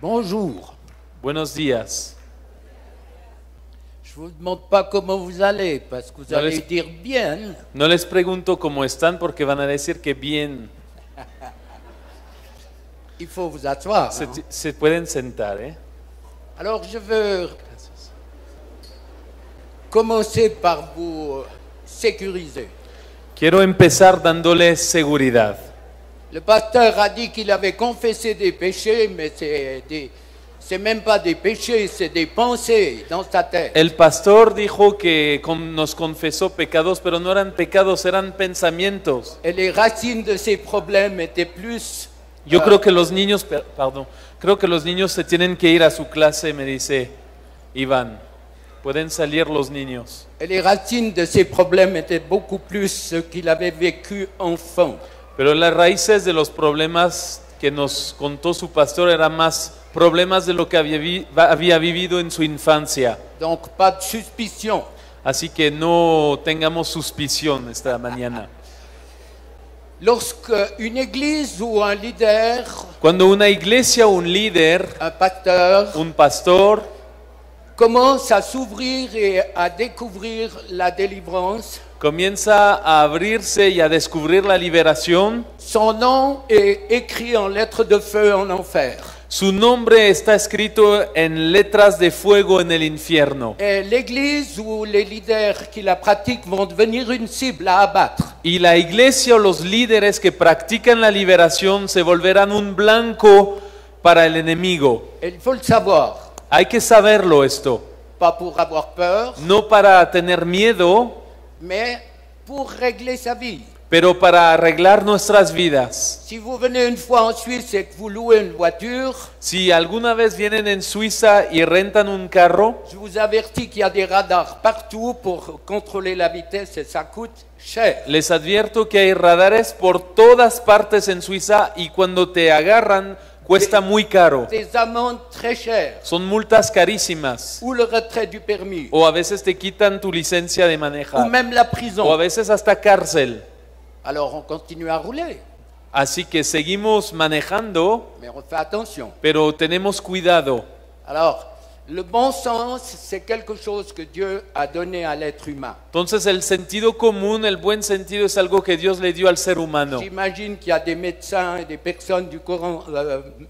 Bonjour. Buenos días. Je ne vous demande pas comment vous allez, parce que vous No allez les- dire bien. No les pregunto cómo están porque van a decir que bien. Il faut vous asseoir. Se, hein. se pueden sentar, ¿eh? Alors, je veux commencer par vous sécuriser. Quiero empezar dándoles seguridad. Le pasteur a dit qu'il avait confessé des péchés, mais c'est même pas des péchés, c'est des pensées dans sa tête. El pastor dijo que nos confesó pecados, pero no eran pecados, eran pensamientos. Et les racines de ces problèmes étaient plus... Yo creo que los niños, creo que los niños se tienen que ir a su clase, me dice Iván. Pueden salir los niños. Et les racines de ces problèmes étaient beaucoup plus ce qu'il avait vécu enfant. Pero las raíces de los problemas que nos contó su pastor eran más problemas de lo que había vivido en su infancia. Donc, pas de suspicion. Así que no tengamos suspición esta mañana. Lorsque une église ou un leader, Cuando una iglesia, un líder, un pasteur, un pastor commence à s'ouvrir et à découvrir la délivrance, comienza a abrirse y a descubrir la liberación, son nom est écrit en lettres de feu en enfer. su nombre está escrito en letras de fuego en el infierno. Et l'église ou les leaders qui la pratiquent vont devenir une cible à abattre. Y la iglesia o los líderes que practican la liberación se volverán un blanco para el enemigo. Et il faut le savoir, Hay que saberlo esto, pas pour avoir peur, no para tener miedo, mais pour régler sa vie. pero para arreglar nuestras vidas. Si vous venez une fois en Suisse et que vous louez une voiture, Si alguna vez vienen en Suiza y rentan un carro, je vous avertis qu'il y a des radars partout pour contrôler la vitesse et ça coûte cher. les advierto que hay radares por todas partes en Suiza y cuando te agarran cuesta muy caro. Des amendes très chères Son multas carísimas. ou le retrait du permis O a veces te quitan tu licencia de ou manejar. même la O a prison. veces hasta cárcel. Alors on continue à rouler, Así que seguimos manejando, mais on fait attention. pero tenemos cuidado. Alors, le bon sens, c'est quelque chose que Dieu a donné à l'être humain. Entonces el sentido común, el buen sentido es algo que Dios le dio al ser humano. J'imagine qu'il y a des médecins et des personnes du courant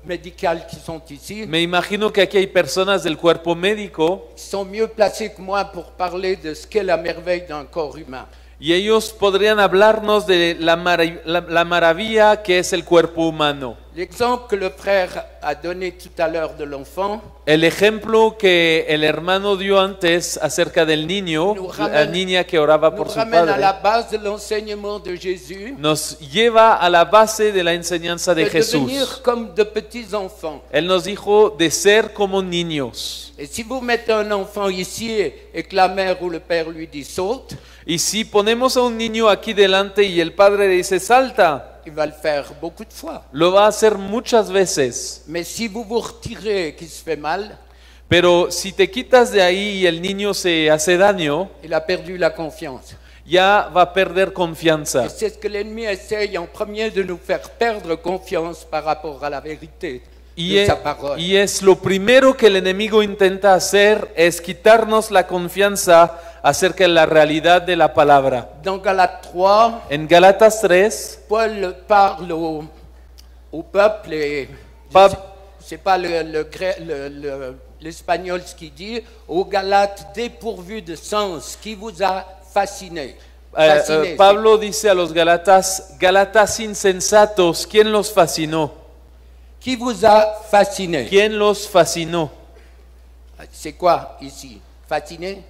médical qui sont ici, Me imagino que aquí hay personas del cuerpo médico qui sont mieux placés que moi pour parler de ce qu'est la merveille d'un corps humain. y ellos podrían hablarnos de la maravilla que es el cuerpo humano. L'exemple que le frère a donné tout à l'heure de l'enfant El ejemplo que el hermano dio antes acerca del niño, la niña que oraba nous por su ramène à la padre, base de l'enseignement de Jésus, nos lleva a la base de la enseñanza de de devenir Jesús. comme de petits enfants. Él nos dijo de ser como niños. Et si vous mettez un enfant ici et que la mère ou le père lui dit saute, Y si ponemos a un niño aquí delante y el padre dice salta, il va le faire beaucoup de fois. lo va a hacer muchas veces. Mais si vous vous retirez et qu'il se fait mal, Pero si te quitas de ahí y el niño se hace daño, il a perdu la confiance. ya va a perder confianza. Et c'est ce que l'ennemi essaye en premier de nous faire perdre confiance par rapport à la vérité Y de es, sa parole. y es lo primero que el enemigo intenta hacer, es quitarnos la confianza acerca de la realidad de la palabra. Dans Galates 3, En Galatas 3, Paul parle au peuple et Pab- c'est pas l'espagnol ce qu'il dit, aux Galates dépourvus de sens, qui vous a fasciné. Fasciné, Pablo dice a los Galatas, Galatas insensatos, ¿quién los fascinó? qui vous a fasciné. ¿Quién los fascinó? C'est quoi ici? Fasciné?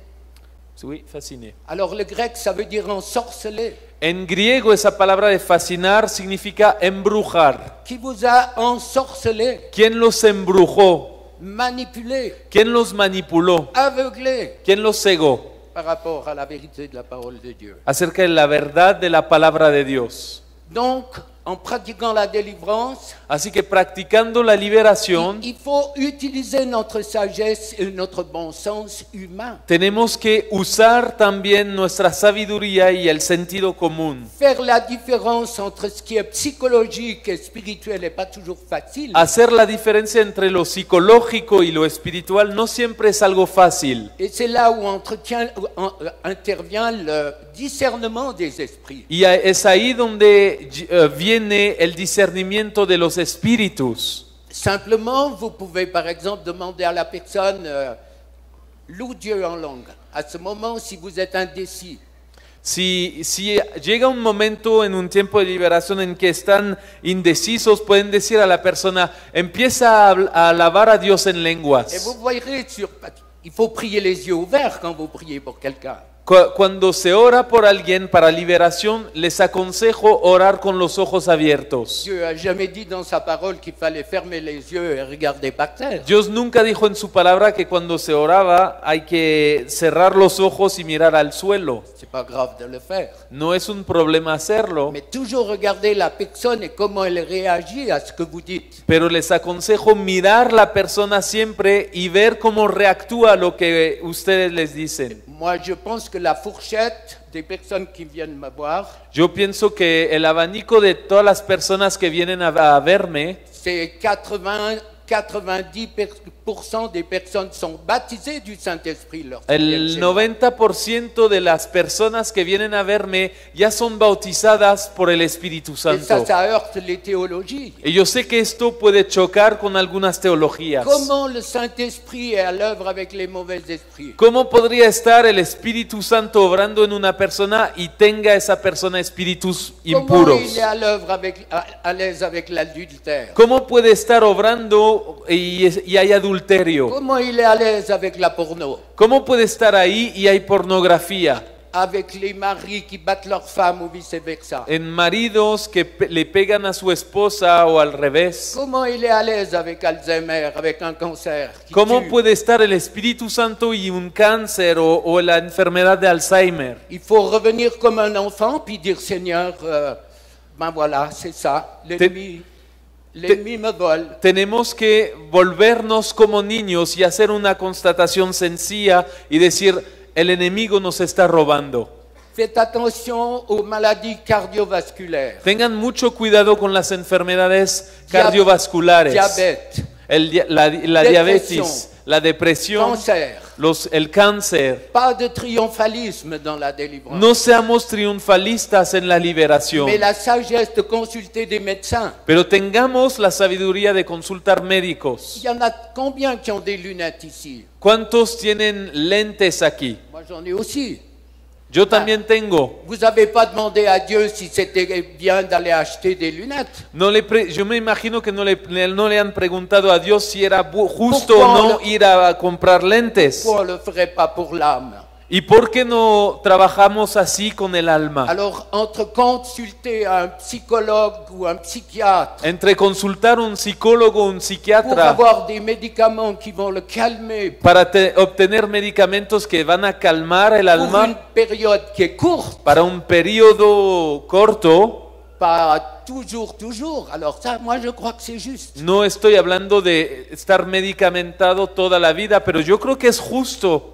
Sí, fasciné. Alors le grec, ça veut dire ensorceler. En griego esa palabra de fascinar significa embrujar. Qui vous a ensorcelé, ¿Quién los embrujó? manipulé, ¿Quién los manipuló? aveuglé ¿Quién los cegó? par rapport à la vérité de la parole de Dieu. Acerca de la verdad de la palabra de Dios. Donc, En pratiquant la délivrance, Así que practicando la liberación, il faut utiliser notre sagesse et notre bon sens humain. tenemos que usar también nuestra sabiduría y el sentido común. Faire la différence entre ce qui est psychologique et spirituel n'est pas toujours facile. Hacer la diferencia entre lo psicológico y lo espiritual no siempre es algo fácil. Et c'est là où intervient le discernement des esprits. Y es ahí donde viene el discernimiento de los espíritus. Simplement, vous pouvez par exemple demander à la personne loue Dieu en langue. À ce moment, si vous êtes indécis, Si llega un momento en un tiempo de liberación en que están indecisos, pueden decir a la persona, empieza a alabar a Dios en et lenguas. vous voyez il faut prier les yeux ouverts quand vous priez pour quelqu'un. Cuando se ora por alguien para liberación, les aconsejo orar con los ojos abiertos. Dieu a jamais dit dans sa parole qu'il fallait fermer les yeux et regarder par terre. Dios nunca dijo en su palabra que cuando se oraba hay que cerrar los ojos y mirar al suelo. C'est pas grave de le faire. No es un problema hacerlo, Mais toujours regarder la personne et comment elle réagit à ce que vous dites. pero les aconsejo mirar la persona siempre y ver cómo reactúa a lo que ustedes les dicen. Moi, je pense que la fourchette des personnes qui viennent me voir, Yo pienso que el abanico de todas las personas que vienen a verme, c'est 90% des personnes sont baptisées du Saint-Esprit. el 90% de las personas que vienen a verme ya son bautizadas por el Espíritu Et Santo. ça heurte les théologies. Y yo sé que esto puede chocar con algunas teologías. Comment le Saint-Esprit est à l'œuvre avec les mauvais esprits? ¿Cómo podría estar el Espíritu Santo obrando en una persona y tenga esa persona espíritus Comment impuros? il est à l'œuvre à l'aise avec l'adultère? ¿Cómo puede estar obrando y hay adulterio? Comment il est à l'aise avec la porno? ¿Cómo puede estar ahí y hay pornografía? Avec les maris qui battent leurs femmes ou vice-versa? En maridos que le pegan a su esposa o al revés. Comment il est à l'aise avec Alzheimer, avec un cancer qui ¿Cómo tue? puede estar el Espíritu Santo y un cáncer o la enfermedad de Alzheimer? Il faut revenir comme un enfant puis dire Seigneur, ben voilà, c'est ça, l'ennemi me vole. Tenemos que volvernos como niños y hacer una constatación sencilla y decir, el enemigo nos está robando. Faites attention aux maladies cardiovasculaires, Tengan mucho cuidado con las enfermedades cardiovasculares, diabète, la diabetes, Depresión. la depresión, cancer. el cáncer. Pas de triomphalisme dans la délivrance, No seamos triunfalistas en la liberación, mais la sagesse de consulter des médecins. pero tengamos la sabiduría de consultar médicos. Il y en a combien qui ont des lunettes ici? ¿Cuántos tienen lentes aquí? Moi j'en ai aussi. Yo también tengo. Vous n'avez pas demandé à Dieu si c'était bien d'aller acheter des lunettes. Yo me imagino que no le han preguntado a Dios si era justo ¿Por o qué no no? ir a comprar lentes. Pourquoi on ne le ferait pas pour l'âme? ¿Y por qué no trabajamos así con el alma? Alors, entre consulter un psychologue ou un psychiatre Entre consultar un psicólogo o un pour psiquiatra avoir des médicaments qui vont le calmer para obtener medicamentos que van a calmar el pour une alma période qui est courte, para un periodo corto, pas toujours. Alors ça, moi je crois que c'est juste. no estoy hablando de estar medicamentado toda la vida, pero yo creo que es justo.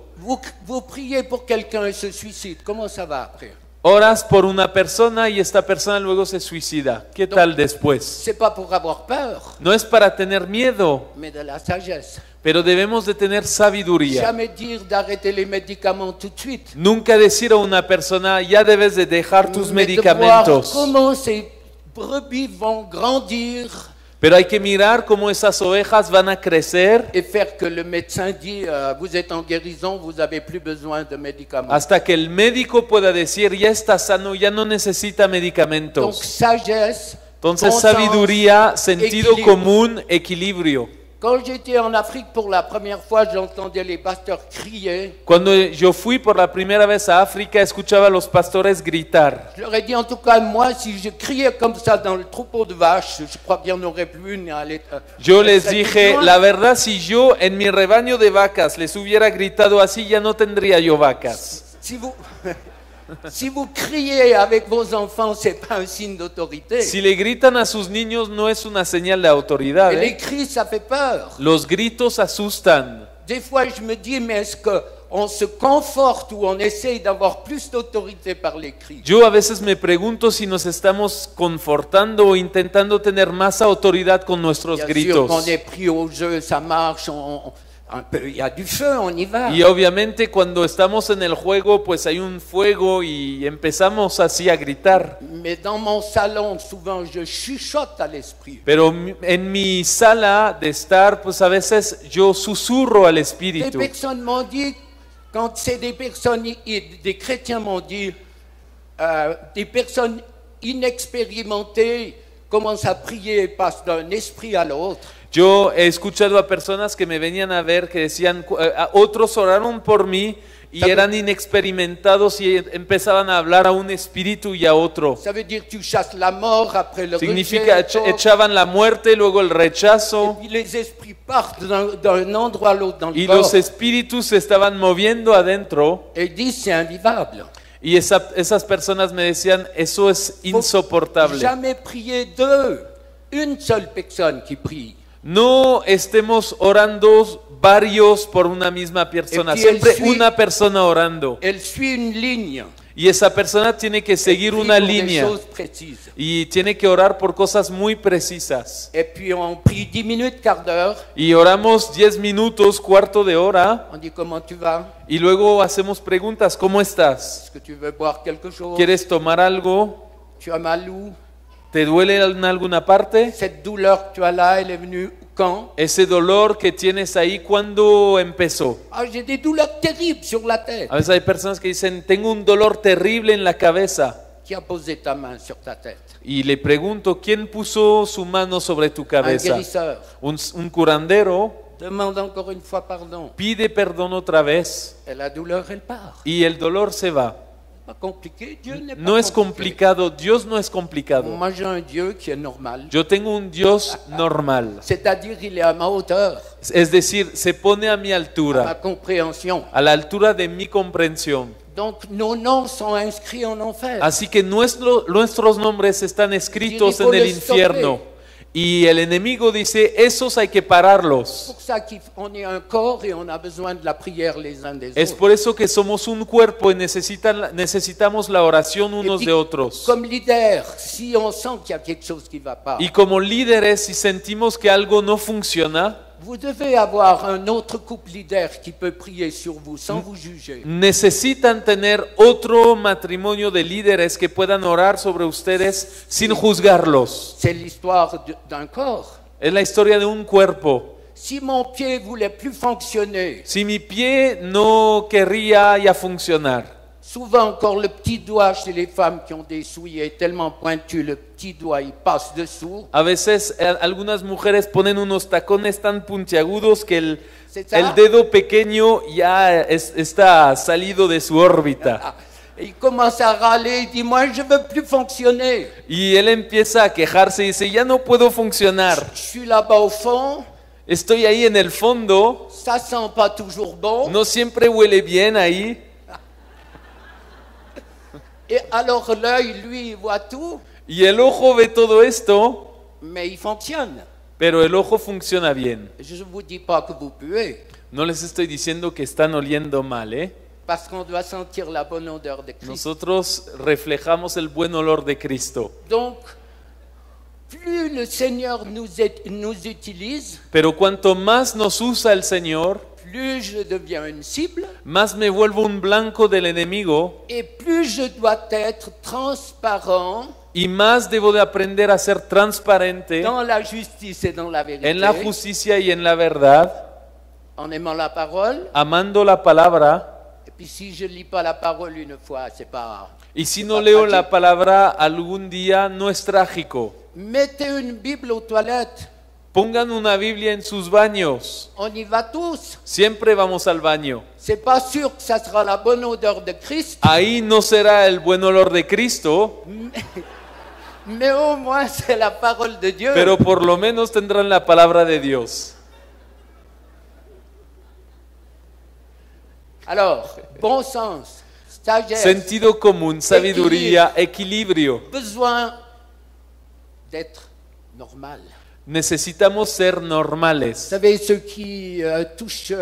Vous priez pour quelqu'un et se suicide, comment ça va après? Oras por una persona y esta persona luego se suicida. ¿Qué tal después? C'est pas pour avoir peur, No es para tener miedo, mais de la sagesse. pero debemos de tener sabiduría. Jamais dire d'arrêter les médicaments tout de suite. Nunca decir a una persona, ya debes de dejar tus Mais de voir medicamentos. comment ces brebis vont grandir Pero hay que mirar cómo esas ovejas van a crecer et faire que le médecin dit vous êtes en guérison, vous n'avez plus besoin de médicaments. hasta que el médico pueda decir, ya está sano, ya no necesita Donc medicamentos. sagesse, Entonces bon sabiduría, sens, sentido équilibre. común, equilibrio. Quand j'étais en Afrique pour la première fois, j'entendais les pasteurs crier. Cuando yo fui por la primera vez a África, escuchaba a los pastores gritar. Je leur ai dit en tout cas, moi, si je criais comme ça dans le troupeau de vaches, je crois qu'il n'y en aurait plus une à l'état. Yo les dije, la verdad, si yo en mi rebaño de vacas les hubiera gritado así, ya no tendría yo vacas. Si vous, Si vous criez avec vos enfants, c'est pas un signe d'autorité. Si le gritan a sus niños no es una señal de autoridad. Et les cris, ça fait peur. Los gritos asustan. Des fois, je me dis, mais est-ce qu'on se conforte ou on essaye d'avoir plus d'autorité par les cris? Yo a veces me pregunto si nos estamos confortando o intentando tener más autoridad con nuestros Bien sûr gritos. qu'on est pris au jeu, ça marche, un peu, il y a du feu, on y va. Y obviamente cuando estamos en el juego, pues hay un fuego y empezamos así a gritar. Mais dans mon salon, souvent, je chuchote à l'esprit. Pero en mi sala de estar, pues a veces yo susurro al Des espíritu. personnes m'ont dit, quand c'est des personnes, des chrétiens m'ont dit, des personnes inexpérimentées commencent à prier et passent d'un esprit à l'autre. Yo he escuchado a personas que me venían a ver que decían, otros oraron por mí y eran inexperimentados y empezaban a hablar a un espíritu y a otro. Ça veut dire que tu chasses la mort après le Significa rejet. echaban la muerte, luego el Et rechazo, puis les esprits partent d'un endroit à l'autre dans le y corps. los espíritus se estaban moviendo adentro. Et ils disent c'est invivable. Y esas personas me decían, eso es insoportable. Jamais prier deux, une seule personne qui prie. No estemos orando varios por una misma persona, Y él siempre suit- una persona orando. Elle suit une ligne. Y esa persona tiene que seguir Elle prie una pour des línea choses précises. y tiene que orar por cosas muy precisas. Et puis on prie 10 minutes, quart d'heure. Y oramos 10 minutos, cuarto de hora, On dit comment tu vas? y luego hacemos preguntas, ¿cómo estás? Est-ce que tu veux boire quelque chose? ¿Quieres tomar algo? Tu as mal où? ¿Te duele en alguna parte? Cette douleur que tu as là, elle est venue quand? Ese dolor que tienes ahí, ¿cuándo empezó? Ah, j'ai des douleurs terribles sur la tête. A veces hay personas que dicen, tengo un dolor terrible en la cabeza. Qui a posé ta main sur ta tête? Y le pregunto, ¿quién puso su mano sobre tu Un cabeza? guérisseur. Un curandero. Demande encore une fois pardon. Pide perdón otra vez Et la douleur, elle part. y el dolor se va. Pas compliqué. Dieu n'est pas No es compliqué. complicado, Dios no es complicado. Moi, j'ai un Dieu qui est normal. Yo tengo un Dios normal. C'est-à-dire, il est à ma hauteur, Es decir, se pone a mi à ma altura, compréhension. a la altura de mi comprensión. Donc, nos noms sont inscrits en enfer. Así que nuestros nombres están escritos en el infierno. Y el enemigo dice, esos hay que C'est pararlos. pour ça qu'on est un corps et on a besoin de la prière les uns des Es autres. por eso que somos un cuerpo y necesitamos la oración Et unos puis, de otros. comme leader, si on sent qu'il y a quelque chose qui ne va pas, Y como líderes, si sentimos que algo no funciona, vous devez avoir un autre couple leader qui peut prier sur vous sans vous juger. necesitan tener otro matrimonio de líderes que puedan orar sobre ustedes sin juzgarlos. C'est l'histoire d'un corps. Es la historia de un cuerpo. Si mon pied voulait plus fonctionner, Si mi pie no querría ya funcionar, souvent encore le petit doigt chez les femmes qui ont des souliers tellement pointus, le petit doigt il passe dessous. a veces algunas mujeres ponen unos tacones tan puntiagudos que C'est ça. el dedo pequeño ya está salido de su órbita. Ah, et il commence à râler, il dit moi je veux plus fonctionner. Y él empieza a quejarse y dice, ya no puedo funcionar. Je suis là-bas au fond, Estoy ahí en el fondo, ça sent pas toujours bon. no siempre huele bien ahí. Et alors l'œil, lui, il voit tout, Y el ojo ve todo esto, mais il fonctionne. pero el ojo funciona bien. Je ne vous dis pas que vous puez, No les estoy diciendo que están oliendo mal, ¿eh? parce qu'on doit sentir la bonne odeur de Christ. Nosotros reflejamos el buen olor de Cristo. Donc, plus le Seigneur nous utilise, Pero cuanto más nos usa el Señor, plus je deviens une cible más me vuelvo un blanco del enemigo et plus je dois être transparent y más debo de aprender a ser transparente dans la justice et dans la vérité, en la justicia y en la verdad, en aimant la parole. amando la palabra. Et puis si je lis pas la parole une fois, c'est pas... Y si no leo la palabra algún día, no es trágico. Mettez une Bible aux toilettes, Pongan una Biblia en sus baños. on y va tous. Siempre vamos al baño. C'est pas sûr que ça sera la bonne odeur de Christ, Ahí no será el buen olor de Cristo, mais au moins c'est la parole de Dieu. pero por lo menos tendrán la palabra de Dios. Alors, bon sens, sagesse, sentido común, sabiduría, equilibrio. besoin d'être normal. Necesitamos ser Vous normales. savez, ceux qui touchent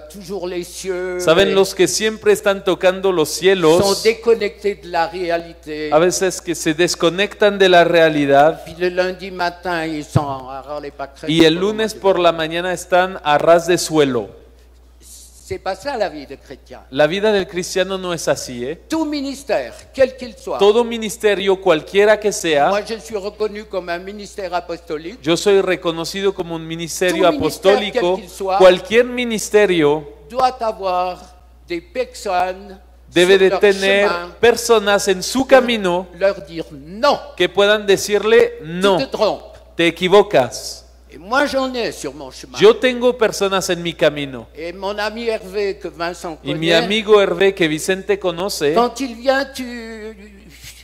toujours les cieux ¿Saben et los que siempre están tocando los sont cielos? déconnectés de la réalité. A veces que se desconectan de la realidad Puis le lundi matin, ils sont alors les pas y el lunes por la mañana están a ras de suelo. C'est pas ça la vie de chrétien. La vida del cristiano no es así, ¿eh? Tout ministère, quel qu'il soit. Todo ministerio, cualquiera que sea, Moi, je suis reconnu comme un ministère apostolique. yo soy reconocido como un ministerio Tout ministère, apostólico. quel qu'il soit, Cualquier ministerio doit avoir des personnes debe sur de leur tener chemin, personas en su camino leur dire non, que puedan decirle no, tu te trompes. te equivocas. Et moi, j'en ai sur mon chemin. Yo tengo personas en mi camino. Et mon ami Hervé, que Vincent Y mi connaît, amigo Hervé, que Vicente conoce, quand il vient, tu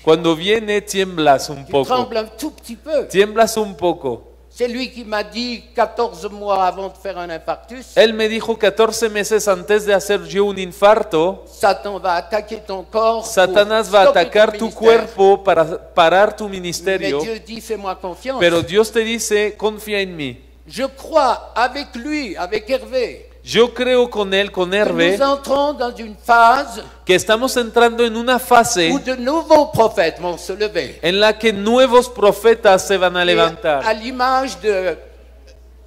cuando viene tiemblas un poco. trembles un tout petit peu. Tiemblas un poco. C'est lui qui m'a dit 14 mois avant de faire un infarctus, Él me dijo 14 meses antes de hacer yo un infarto, Satan va attaquer ton corps. Satanás pour va a stopper atacar ton tu ministère. cuerpo para parar tu Mais ministerio, Dieu dit, fais-moi confiance. pero Dios te dice, confía en mí. Je crois avec lui, avec Hervé, Yo creo con él, con que Hervé, nous entrons dans une phase que estamos entrando en una fase où de nouveaux prophètes vont se lever. en la que nuevos profetas se van a Et à levantar. l'image de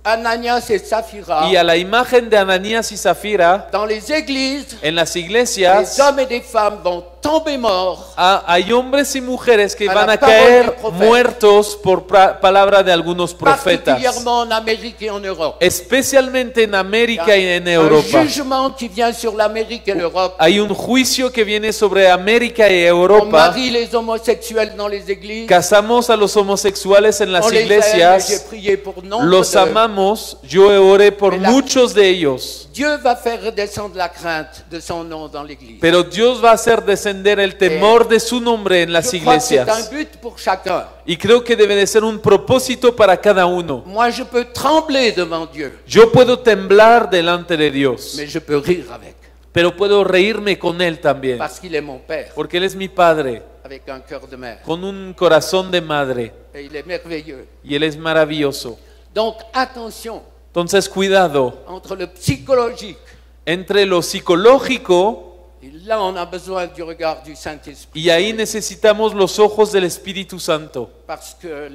Ananias et Saphira, Y a la imagen de Ananías y Zafira, dans les églises, en las des iglesias, hommes et des femmes vont tomber morts hay hombres y mujeres que A van la a parole caer del profeta. muertos por palabra de algunos profetas, particulièrement en Amérique et en Europe. especialmente en América y en Un Europa. jugement qui vient sur l'Amérique et l'Europe. Hay un juicio que viene sobre América y On Europa. marie les homosexuels dans les églises. Casamos a los homosexuales en las On les aime, j'ai iglesias, prié pour nombre los d'eux. amamos, yo oré por Mais la- muchos de ellos, Dieu va faire redescendre la crainte de son nom dans l'église. pero Dios va a hacer descender el temor de su nombre en las Je crois que c'est un iglesias. but pour chacun. Y creo que debe de ser un propósito para cada uno. Moi, je peux trembler devant Dieu, Yo puedo temblar delante de Dios, mais je peux rire avec, pero puedo reírme con Él también, parce qu'il est mon Père, porque Él es mi Padre, avec un cœur de mère. con un corazón de madre, Et il est merveilleux. y Él es maravilloso. Donc, attention, Entonces, cuidado, entre le psychologique, entre lo psicológico, et là, on a besoin du regard du Saint-Esprit, y ahí necesitamos los ojos del Espíritu Santo, parce que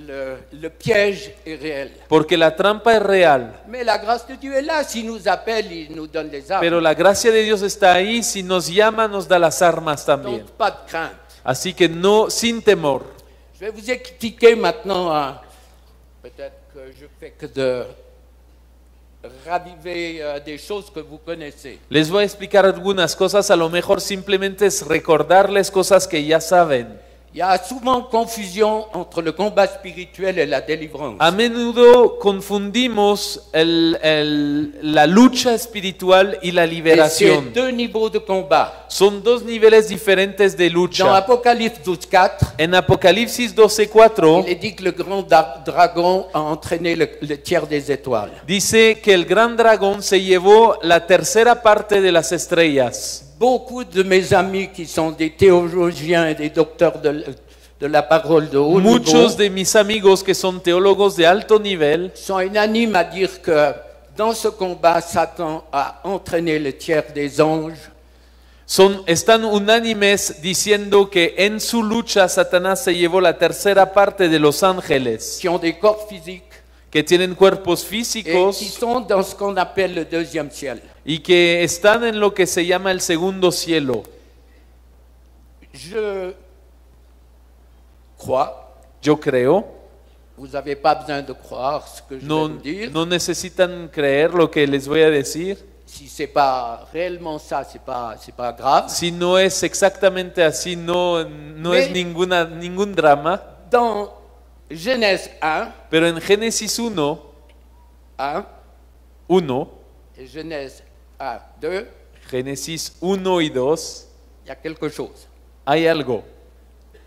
le piège est réel. porque la trampa es real, Mais la grâce de Dieu est là. S'il nous appelle, il nous donne les armes. pero la gracia de Dios está ahí, si nos llama nos da las armas también. Donc, pas de crainte. Así que no, sin temor. Je vais vous expliquer maintenant, peut-être que je fais que de raviver des choses que vous connaissez. Les voy a explicar algunas cosas, a lo mejor simplemente es recordarles cosas que ya saben. Il y a souvent confusion entre le combat spirituel et la délivrance. A menudo confundimos la lucha espiritual y la Et c'est liberación. deux niveaux de combat. Son dos niveles diferentes de Dans lucha. Apocalypse 12.4, En Apocalipsis il 12:4 est dit que le grand dragon a entraîné le tiers des étoiles. dice que el gran dragón se llevó la tercera parte de las estrellas. Beaucoup de mes amis qui sont des théologiens et des docteurs de la parole de haut niveau Muchos de mis amigos que son teólogos de alto nivel sont unanimes à dire que dans ce combat, Satan a entraîné le tiers des anges están unánimes diciendo que en su lucha Satanás se llevó la tercera parte de los ángeles, qui ont des corps physiques que tienen cuerpos et físicos qui sont dans ce qu'on appelle le deuxième ciel. y que están en lo que se llama el segundo cielo. Je crois, Yo creo, vous n'avez pas besoin de croire ce que je vais no, vous dire. no necesitan creer lo que les voy a decir. Si c'est pas réellement ça, c'est pas grave. Si no es exactamente así, no es ningún drama. Dans Genèse 1, Pero en Génesis 1 et Genèse 1, 2, Génesis 1 y 2, il y a quelque chose. hay algo.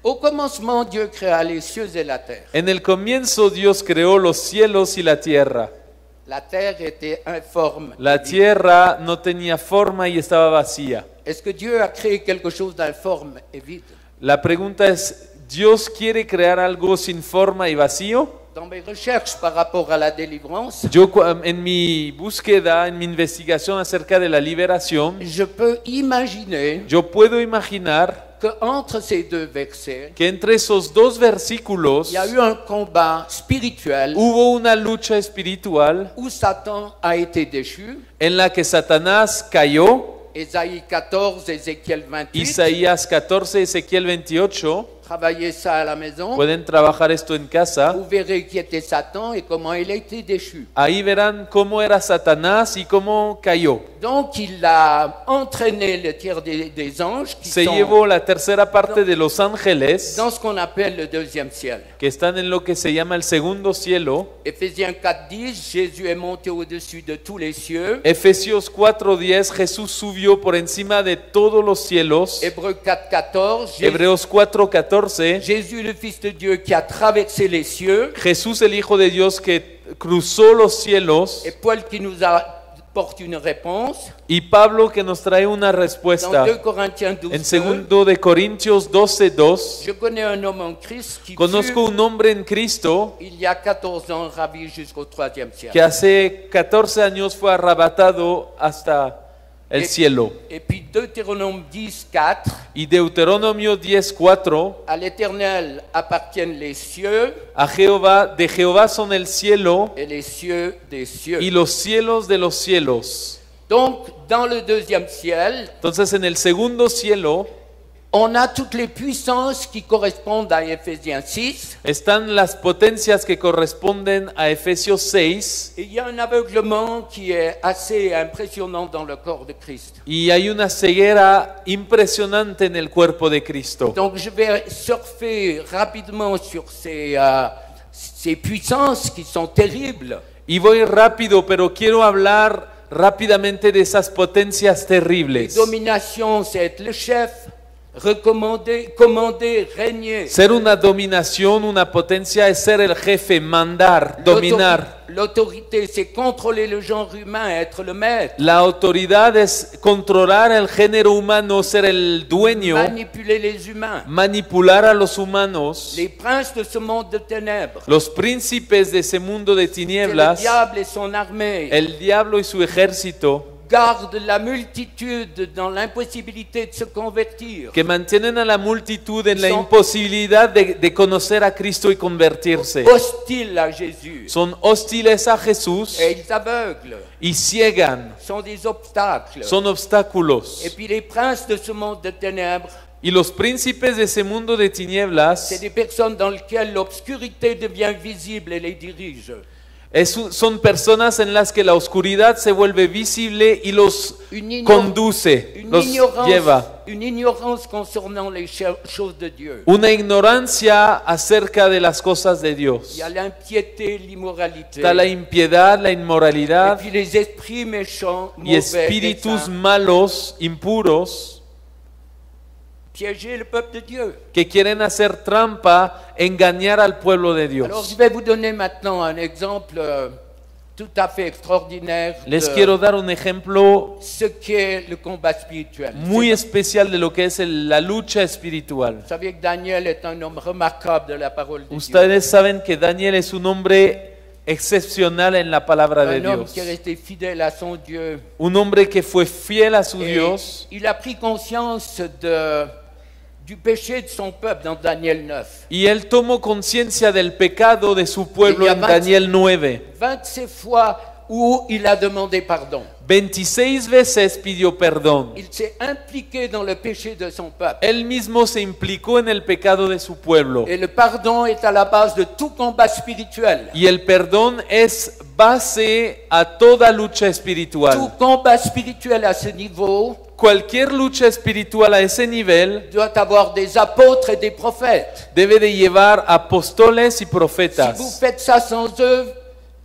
Au commencement, Dieu créa les cieux et la terre. En el comienzo Dios creó los cielos y la tierra. La terre était informe. La tierra no tenía forma y estaba vacía. est-ce que Dieu a créé quelque chose d'informe et vide? La pregunta es, ¿Dios quiere crear algo sin forma y vacío? Dans mes recherches par rapport à la délivrance, Yo en mi búsqueda, en mi investigación acerca de la liberación, je peux imaginer yo puedo imaginar que entre ces deux versets, que entre esos dos versículos il y a eu un combat spirituel hubo una lucha espiritual où Satan a été déchu. en la que Satanás cayó. Ésaïe 14, Ézéchiel 28. Isaías 14, Ezequiel 28. Travaillez ça à la maison. Pueden trabajar esto en casa. Vous verrez qui était Satan et comment il a été déchu. Ahí verán cómo era Satanás y cómo cayó. Donc il a entraîné le tiers des anges qui Se sont llevó la tercera parte de los ángeles dans ce qu'on appelle le deuxième ciel. que están en lo que se llama el segundo cielo. Éphésiens 4:10, Jésus est monté au-dessus de tous les cieux. Efesios 4:10, Jesús subió por encima de todos los cielos. Hébreux 4:14, Hebreos 4:14, Jésus le Fils de Dieu qui a traversé les cieux. Jesús el Hijo de Dios que cruzó los cielos. Et Paul qui nous apporte une réponse. Y Pablo que nos trae una Dans respuesta 2 Corinthiens 12, en segundo de Corintios 12:2. je connais un homme en Christ qui Conozco fut, un hombre en Cristo il y a 14 ans, ravi jusqu'au 3e ciel. que hace 14 años fue arrebatado hasta el cielo. Et puis Deutéronome 10:4, Y Deuteronomio 10:4, à l'Éternel appartiennent les cieux a Jehová, de Jehová son el cielo et les cieux des cieux. y los cielos de los cielos. Donc, dans le 2e ciel, Entonces en el segundo cielo on a toutes les puissances qui correspondent à Éphésiens 6. están las potencias que corresponden a Efesios 6 Et il y a un aveuglement qui est assez impressionnant dans le corps de Christ. y hay una ceguera impresionante en el cuerpo de Cristo. Donc, je vais surfer rapidement sur ces puissances qui sont terribles. Y voy rápido, pero quiero hablar rápidamente de esas potencias terribles. Domination, c'est être le chef. Recommander, commander, régner. Ser una dominación, una potencia es ser el jefe, mandar, dominar. L'autorité, c'est contrôler le genre humain, être le maître. La autoridad es controlar el género humano, ser el dueño, Manipuler les humains. manipular a los humanos. Les princes de ce monde de ténèbres. Los príncipes de ese mundo de C'est le tinieblas, diable et son armée. el diablo y su ejército, Garde la multitude dans l'impossibilité de se convertir. que mantienen a la multitud en la imposibilidad de conocer a Cristo y convertirse. Hostiles à Jésus. Son hostiles a Jesús Et ils aveuglent. y ciegan, Sont des obstacles. son obstáculos. Et puis les princes de ce monde de ténèbres, Y los príncipes de ese mundo de c'est tinieblas des personnes dans lesquelles l'obscurité devient visible et les dirige. son personas en las que la oscuridad se vuelve visible y los conduce, los lleva. Une ignorance concernant les choses de Dieu. Una ignorancia acerca de las cosas de Il Dios. y a l'impiété, l'immoralité. Está la impiedad, la Et inmoralidad puis les esprits méchants, y mauvais, espíritus méchants, malos, impuros, piéger le peuple de Dieu. que quieren hacer trampa, engañar al pueblo de Alors je Dios. vais vous donner maintenant un exemple tout à fait extraordinaire Les de quiero dar un ejemplo ce qu'est le combat spirituel. muy especial de lo que es la lucha espiritual. Vous savez que Daniel est un homme remarquable de la parole de Dieu. Ustedes saben que Daniel es un hombre excepcional en la palabra de Un homme Dios. qui est resté fidèle à son Dieu. Un hombre que fue fiel a su Et Dios il a pris conscience du péché de son peuple dans Daniel 9. y él tomó conciencia del pecado de su pueblo Y en Daniel 9. 26 fois où il a demandé pardon. 26 veces pidió perdón. Il s'est impliqué dans le péché de son peuple. Él mismo se implicó en el pecado de su pueblo. Et le pardon est à la base de tout combat spirituel. Y el perdón es base a toda lucha Tout espiritual. combat spirituel à ce niveau Cualquier lucha espiritual a ese nivel doit avoir des apôtres et des prophètes. debe de llevar apóstoles y Si profetas. vous faites ça sans eux,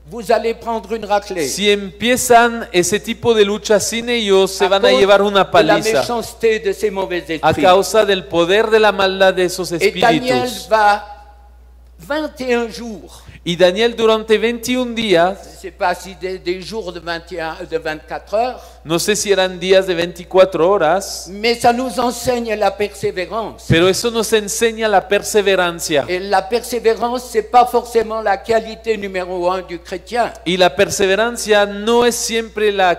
vous allez prendre une raclée. Si empiezan ese tipo de lucha sin ellos, se À van a cause llevar una de la paliza méchanceté de ces mauvais a esprits. causa del poder de la maldad de esos Et Daniel espíritus. va 21 jours. Y Daniel durante 21 días, Je ne sais pas si des jours de 21, de 24 heures. No sé si eran días de 24 horas, mais ça nous enseigne la persévérance. pero eso nos enseña la perseverancia. Et la persévérance, c'est pas forcément la qualité numéro 1 du chrétien. Y la perseverancia no es siempre la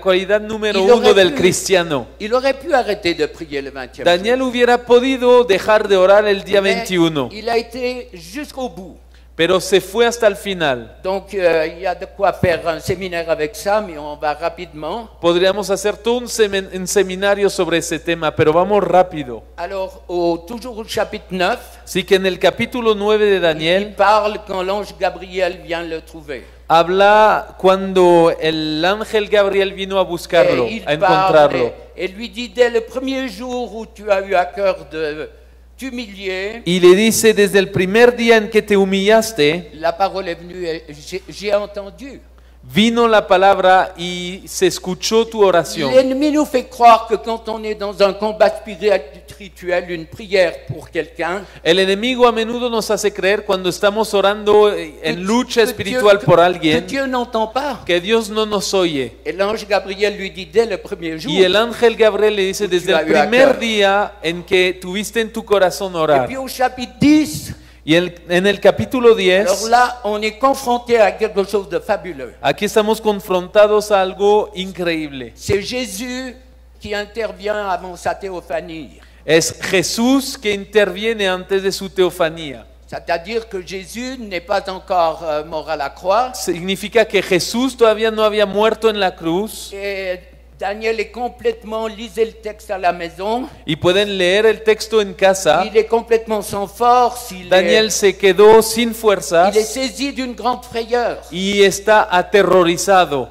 cualidad número Y lo uno del repu- cristiano. Il aurait pu arrêter de prier le 20e Daniel hubiera podido dejar de orar el día jour. Mais 21, il a été jusqu'au bout. pero se fue hasta el final. Donc il y a de quoi faire un séminaire avec ça, mais on va rapidement. Podríamos hacer todo un seminario sobre ese tema, pero vamos rápido. Alors, toujours au chapitre 9, Así que en el capítulo 9 de il Daniel parle quand l'ange Gabriel vient le trouver. habla cuando el ángel Gabriel vino a buscarlo, Et il a parle encontrarlo. et lui dit, dès le premier jour où tu as eu à cœur de t'humilier, Y le dice, desde el primer día en que te humillaste, la parole est venue et j'ai entendu. vino la palabra y se escuchó tu oración. L'ennemi nous fait croire que quand on est dans un combat spirituel, une prière pour quelqu'un, El enemigo a menudo nos hace creer cuando estamos orando en lucha que espiritual Dieu- por que alguien Dieu n'entend pas. que Dios no nos oye. Et l'ange Gabriel lui dit dès le premier jour. Y el ángel Gabriel le dice, desde el primer día en que tuviste en tu corazón Et orar. puis au chapitre 10, Y en el capítulo 10, alors là, on est confronté à quelque chose de fabuleux. aquí estamos confrontados a algo increíble. C'est Jésus qui intervient avant sa théophanie. Es Jesús que interviene antes de su teofanía. C'est-à-dire que Jésus n'est pas encore mort à la croix. Significa que Jesús todavía no había muerto en la cruz. Et Daniel est complètement, lisez le texte à la maison, Y pueden leer el texto en casa. il est complètement sans force, Daniel se quedó sin fuerzas il est saisi d'une grande frayeur. y está aterrorizado.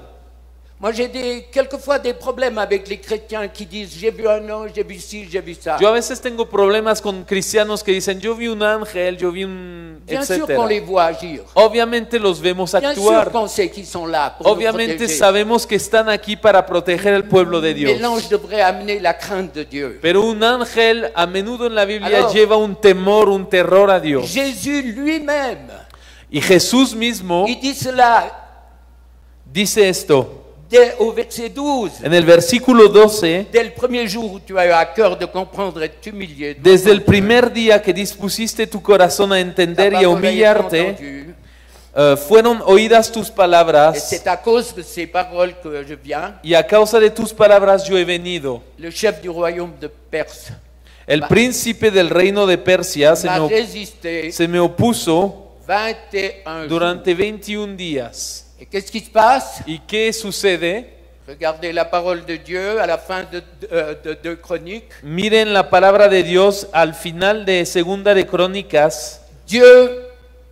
Moi j'ai quelquefois des problèmes avec les chrétiens qui disent j'ai vu un ange, j'ai vu ci, j'ai vu ça. Yo a veces tengo problemas con cristianos que dicen, yo vi un ángel, yo vi un... Bien sûr etcétera. qu'on les voit agir. Obviamente los vemos Bien sûr actuar. qu'on sait qu'ils sont là pour nous Obviamente protéger. sabemos que están aquí para proteger el pueblo de Mais Dios. l'ange devrait amener la crainte de Dieu. Pero un ángel a menudo en la Biblia Alors, lleva un temor, un terror a Dios. Jésus lui-même, Y Jesús mismo il dit cela dice esto au verset 12. en el versículo 12. Dès le premier jour où tu as eu à cœur de comprendre et de t'humilier, Desde el primer día que dispusiste tu corazón a entender y a humillarte, fueron oídas tus et palabras, c'est à cause de ces paroles que je viens, y a causa de tus palabras yo he venido. le chef du royaume de Perse El príncipe del reino de Persia m'a résisté se me opuso 21 jours. durante 21 días. Et qu'est-ce qui se passe? ¿Y qué sucede? Regardez la parole de Dieu à la fin de Chroniques. Miren la palabra de Dios al final de Segunda de Crónicas. Dieu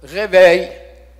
réveille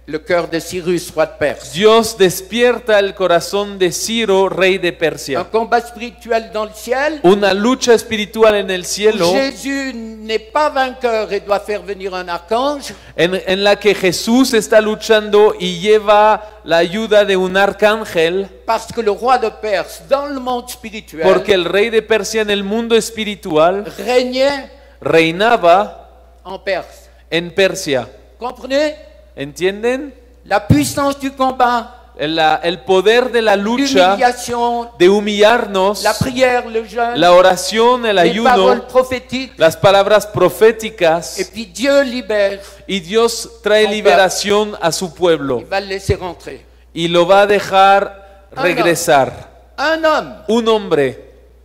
le cœur de Cyrus, roi de Perse. Dios despierta el corazón de Ciro, rey de Un Persia. combat spirituel dans le ciel. Una lucha espiritual en el cielo Jésus n'est pas vainqueur et doit faire venir un archange. en la que Jesús está luchando y lleva la ayuda de un arcángel, Parce que le roi de Perse, dans le monde spirituel, porque el rey de Persia en el mundo espiritual régnait reinaba en Perse. en Persia. Comprenez? ¿Entienden? La puissance du combat, El poder de la lucha, l'humiliation, de humillarnos, la prière, le jeûne, la oración, el les paroles ayuno, prophétiques. las palabras proféticas, Et puis Dieu libère. y Dios trae liberación a su pueblo Il va le laisser rentrer. y lo va a dejar regresar. Un homme. Un hombre.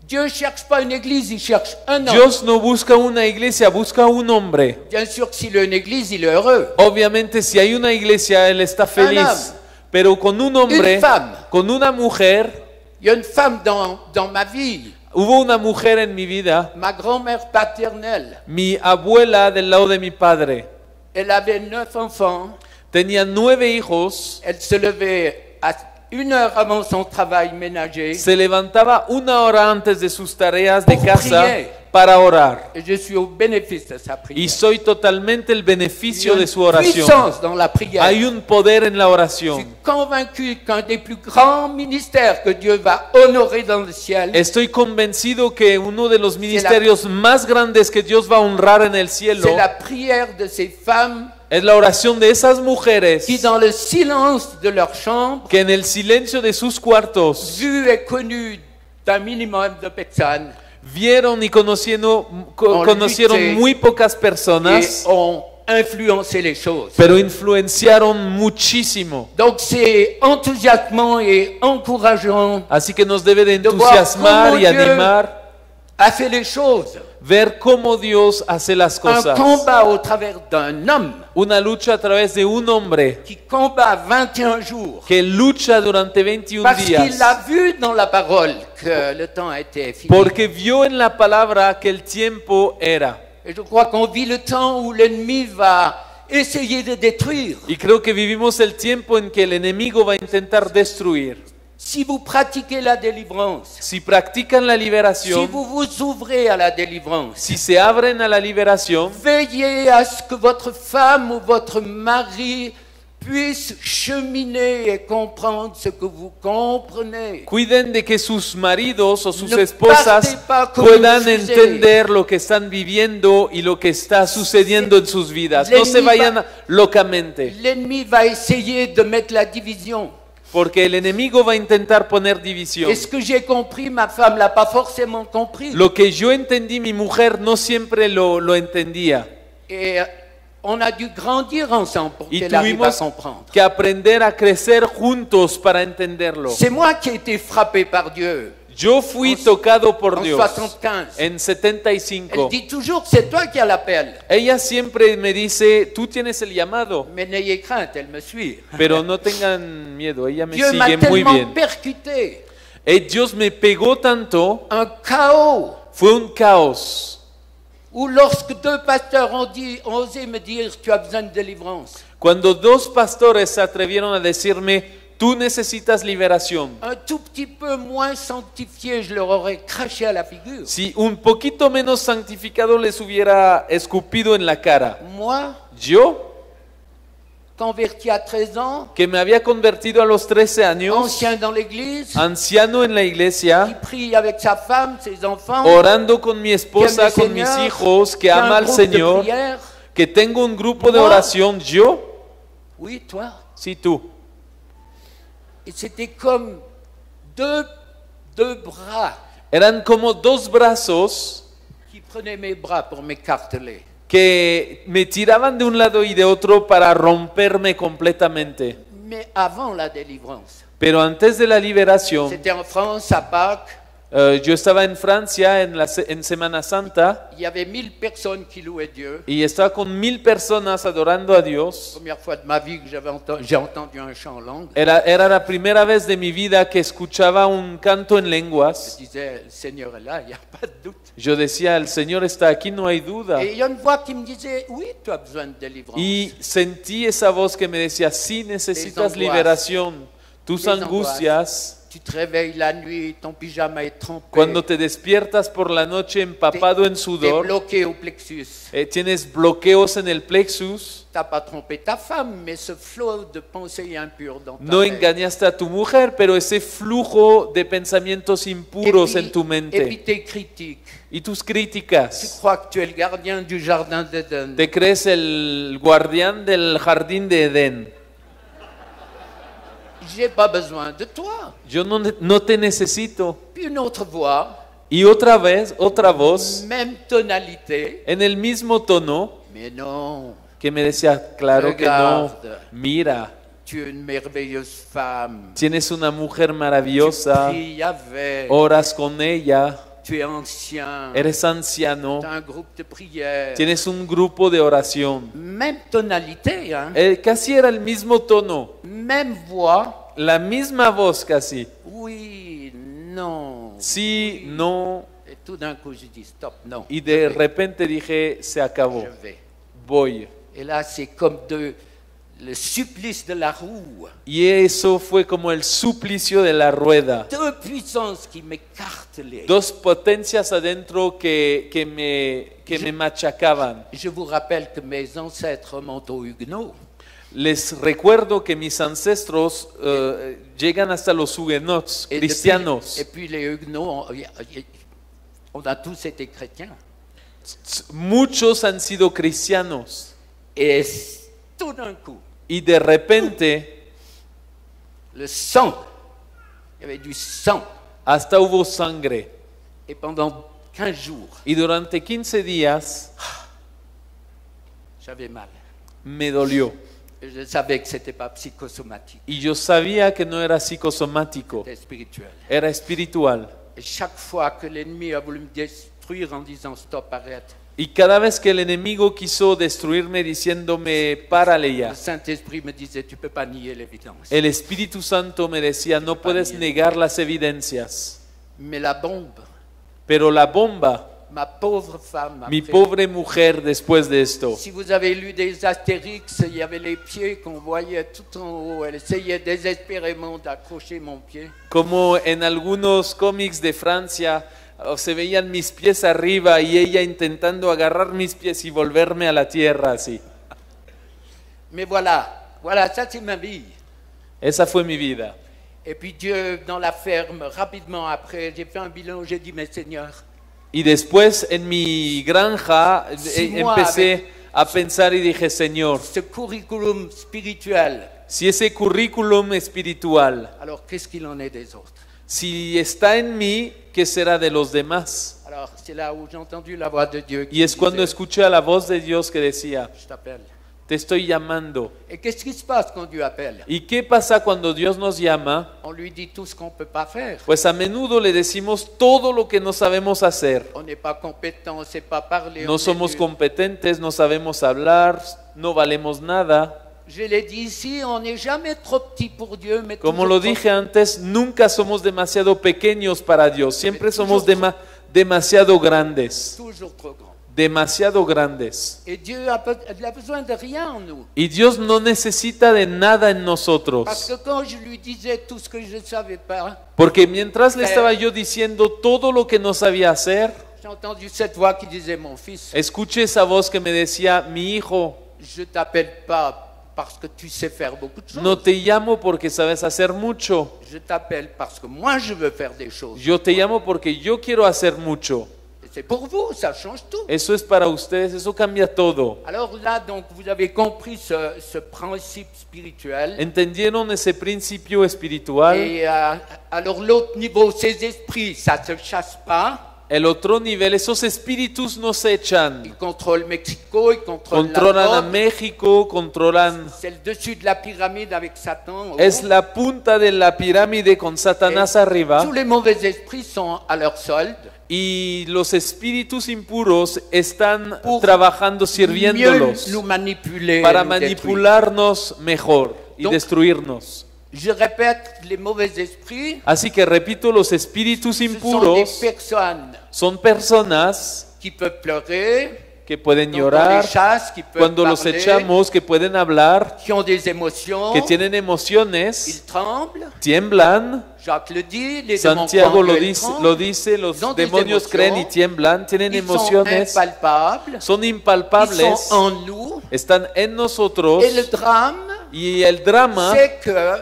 Dieu ne cherche pas une église, il cherche un homme. Dios no busca una iglesia, busca un hombre. Bien sûr que s'il a une église, il est heureux. Obviamente si hay una iglesia, él está feliz. Pero con un hombre, Une femme. con una mujer, Il y a une femme dans ma vie, hubo una mujer en mi vida, ma grand-mère paternelle. mi abuela del lado de mi padre. Elle avait 9 enfants. Tenía 9 hijos, Elle se levait à 1 heure avant son travail ménager se levantaba 1 hora antes de sus tareas de pour casa prier. para orar. Et je suis au bénéfice de sa prière. Y soy totalmente el Il y a beneficio une de su oración. puissance dans la prière. Hay un poder en la Je suis oración. convaincu qu'un des plus grands ministères que Dieu va honorer dans le ciel, Estoy convencido que uno de los ministerios más grandes que Dios va a honrar en el cielo c'est la prière de ces femmes es la oración de esas mujeres qui, dans le silence de leur chambre, que en el silencio de sus cuartos vu et connu d'un minimum de personnes, vieron y conocieron luché muy pocas et personas, ont influencé les choses. pero influenciaron muchísimo. Donc c'est enthousiasmant et encourageant, Así que nos debe de voir entusiasmar cómo y Dieu animar a fait les choses. ver cómo Dios hace las Un cosas. combat au travers d'un homme Una lucha a través de un hombre qui combat 21 jours. que lucha durante 21 Parce qu'il días. a vu dans la parole que le temps était fini. Porque vio en la palabra que el tiempo era. Et je crois qu'on vit le temps où l'ennemi va essayer de détruire. Y creo que vivimos el tiempo en que el enemigo va a intentar destruir. Si vous pratiquez la délivrance, Si practican la si liberación, vous vous ouvrez à la délivrance, si se abren a la liberación, veillez à ce que votre femme ou votre mari puisse cheminer et comprendre ce que vous comprenez. cuiden de que sus maridos o sus No esposas partez pas comme puedan une fusée. entender lo que están viviendo y lo que está sucediendo en sus vidas. No se vayan locamente, L'ennemi va essayer de mettre la division. porque el enemigo va a intentar poner división. Et ce que j'ai compris, ma femme l'a pas forcément compris. Lo que yo entendí, mi mujer no siempre lo entendía. Et on a dû grandir ensemble pour Y qu'elle arrive à tuvimos comprendre. que aprender a crecer juntos para entenderlo. C'est moi qui ai été frappé par Dieu. Yo fui tocado por En Dios 75. en Elle 75. dit toujours, c'est toi qui as l'appel. Ella siempre me dice, tú tienes el llamado, Mais n'ayez crainte, elle me suit. pero no tengan miedo, ella me Dieu m'a sigue muy tellement bien. percuté. Dios me pegó tanto, Un chaos fue un caos, où lorsque deux pasteurs ont osé me dire, tu as besoin de délivrance. cuando dos pastores se atrevieron a decirme, tú necesitas liberación. Un tout petit peu moins sanctifié, je leur aurais craché à la figure. Si un poquito menos santificado les hubiera escupido en la cara. Moi, Yo, converti à 13 ans, que me había convertido a los 13 años, ancien dans l'église, anciano en la qui iglesia, prie avec sa femme, ses enfants, orando con mi qui esposa, aime le con mis Seigneur, hijos, que qui a un ama al groupe de Señor, prière. que tengo un grupo de Moi. oración. Yo, Oui, toi. sí, tú. Et c'était comme deux bras Eran como dos brazos qui prenaient mes bras pour m'écarteler. que me tiraban de un lado y de otro para romperme completamente. Mais avant la délivrance, Pero antes de la liberación, c'était en France, à Pâques, yo estaba en Francia en Semana Santa il y avait 1000 personnes qui louaient Dieu. y estaba con 1000 personas adorando a Dios. Première fois de ma vie que j'ai entendu un chant en langue. Era la primera vez de mi vida que escuchaba un canto en Je lenguas. disais, le Seigneur est là, il n'y a pas de doute. Yo decía, el Señor está aquí, no hay duda. Et il y a une voix qui me disait, oui, tu as besoin de délivrance. Y sentí esa voz que me decía, sí necesitas angoias. liberación. Tus Les angustias, Tu te réveilles la nuit, ton pyjama est trempé. cuando te despiertas por la noche empapado en T'es sudor, bloqué au plexus. tienes bloqueos en el plexus, Tu n'as pas trompé ta femme, mais ce flot de pensées impures dans ta no tête. engañaste a tu mujer, pero ese flujo de pensamientos impuros en tu Et puis mente tes critiques. y tus Tu críticas. crois que tu es le gardien du jardin d'Éden. Te crees el guardián del jardín de Edén. J'ai pas besoin de toi. Yo no te necesito. Puis une autre voix, Y otra vez, otra voz, même tonalité, en el mismo tono, mais non, que me decía, claro que no, Regarde. mira, tu es une merveilleuse femme. tienes una mujer maravillosa, Prie avec, oras con ella, tu es ancien, eres anciano, tu as un groupe de prière. tienes un grupo de oración. Même tonalité, hein? Casi era el mismo tono, Même voix, la misma voz casi. oui, non. Sí, no, Et tout d'un coup, je dis stop, non. y de repente dije, se acabó, Je vais. voy. Et là, c'est comme deux le supplice de la roue. Y eso fue como el suplicio de la rueda. Deux puissances qui m'écartelaient. Dos potencias adentro que me machacaban. Je vous rappelle que mes ancêtres remontent aux Huguenots. Les recuerdo que mis ancestros llegan hasta los huguenots, cristianos. Et puis les Huguenots, on a tous été chrétiens. Muchos han sido cristianos. Et tout d'un coup, Y de repente, le sang, il y avait du sang. hasta hubo sangre. Et pendant 15 jours, Y durante 15 días j'avais mal. me dolió. Et je savais que ce n'était pas psychosomatique, Y yo sabía que no era psicosomático, c'était spirituel. era espiritual. Et chaque fois que l'ennemi a voulu me détruire en disant stop, arrête, Y cada vez que el enemigo quiso destruirme diciéndome, párale le ya, Saint-Esprit me disait tu ne peux pas nier l'évidence. el Espíritu Santo me decía, no puedes negar las evidencias. Mais la bombe, Pero la bomba, ma pauvre femme, mi après, pobre mujer después de esto, si vous avez lu des Astérix, il y avait les pieds qu'on voyait tout en haut. Elle essayait désespérément d'accrocher mon pied. como en algunos cómics de Francia, se veían mis pies arriba y ella intentando agarrar mis pies y volverme a la tierra así. Mais voilà, ça c'est ma vie. Esa fue mi vida. Et puis Dieu, dans la ferme, rapidement après, j'ai fait un bilan, j'ai dit, mais Seigneur, Y después en mi granja empecé a pensar y dije, Señor, ce curriculum spirituel, si ese currículum espiritual, alors qu'est-ce qu'il en est des autres? si está en mí, ¿qué será de los demás? Alors c'est là où j'ai entendu la voix de Dieu qui Y es me cuando disait, escuché a la voz de Dios que decía, je t'appelle. te estoy llamando. Et qu'est-ce qui se passe quand Dieu appelle? ¿Y qué pasa cuando Dios nos llama? On lui dit tout ce qu'on ne peut pas faire. Pues a menudo le decimos todo lo que no sabemos hacer. On n'est pas compétent, on ne sait pas parler. No on est somos nul. competentes, no sabemos hablar, no valemos nada. Je l'ai dit ici, on n'est jamais trop petit pour Dieu, mais Como toujours lo trop- dije antes, nunca somos demasiado pequeños para Dios. Siempre somos demasiado grandes. toujours trop grand. Demasiado grandes. Et Dieu il a besoin de rien en nous. Y Dios no necesita de nada en Parce nosotros. que quand je lui disais tout ce que je ne savais pas, Porque mientras le estaba yo diciendo todo lo que no sabía hacer, j'ai entendu cette voix qui disait, mon fils, escuché esa voz que me decía, mi hijo, je ne t'appelle pas parce que tu sais faire beaucoup de choses. no te llamo porque sabes hacer mucho. Je t'appelle parce que moi, je veux faire des choses. Yo te llamo porque yo quiero hacer mucho. Et c'est pour vous, ça change tout. Eso es para ustedes, eso cambia todo. Alors là, donc, vous avez compris ce principe spirituel. ¿Entendieron ese principio espiritual? Et alors l'autre niveau, ces esprits, ça ne se chasse pas. El otro nivel, esos espíritus no se echan. Ils contrôlent Mexico, ils contrôlent Controlan la a drogue. México, controlan... C'est le dessus de la pyramide avec Satan. en Es haut. la punta de la pirámide con Satanás Et arriba. tous les mauvais esprits sont à leur solde. Y los espíritus impuros están Pour trabajando, Mieux sirviéndolos nous manipuler. para nous détruire. manipularnos mejor y Donc- destruirnos. Je répète, les mauvais esprits, Así que repito, los espíritus ce sont des impuros personnes son personas qui peuvent pleurer, que pueden dont on llorar les chasse, qui peuvent cuando los parler, echamos, que pueden hablar, qui ont des émotions, que tienen ils emociones, tremblent. tiemblan. Jacques le dit, les démons Santiago croient lo qu'ils dice, tremblent. lo dice, los Ils ont des demonios émotions. creen y tiemblan, tienen Ils sont emociones, impalpables, son ils impalpables, sont en nous. están en nosotros. Et le drame, Y el drama c'est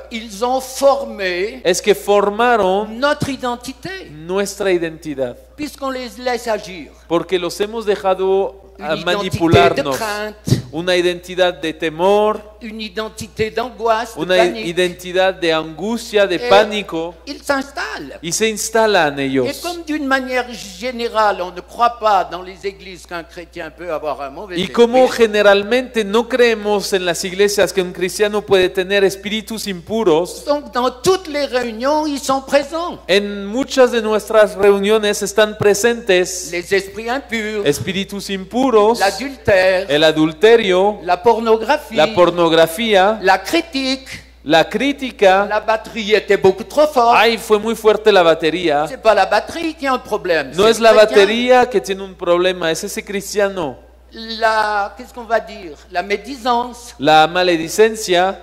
qu'ils ont formé es que formaron notre identité, nuestra identidad, puisqu'on les laisse agir. porque los hemos dejado Une a identité de manipularnos. crainte, Una identidad de temor, une identité d'angoisse, de una panique. identidad de angustia, de Et pánico, ils s'installent. y se instalan Et ellos. comme d'une manière générale, on ne croit pas dans les églises qu'un chrétien peut avoir un mauvais Y esprit, como generalmente no creemos en las iglesias que un cristiano puede tener espíritus impuros, donc dans toutes les réunions, ils sont présents. en muchas de nuestras reuniones están presentes Les esprits impurs, espíritus impuros, l'adultère, el adulterio, la pornographie, la pornografía, la critique. la crítica. La batterie était beaucoup trop forte. Ay, fue muy fuerte la batería. C'est pas la batterie qui a un problème. No c'est es le la chrétien. batería que tiene un problema, es ese cristiano. qu'est-ce qu'on va dire? La médisance, la maledicencia,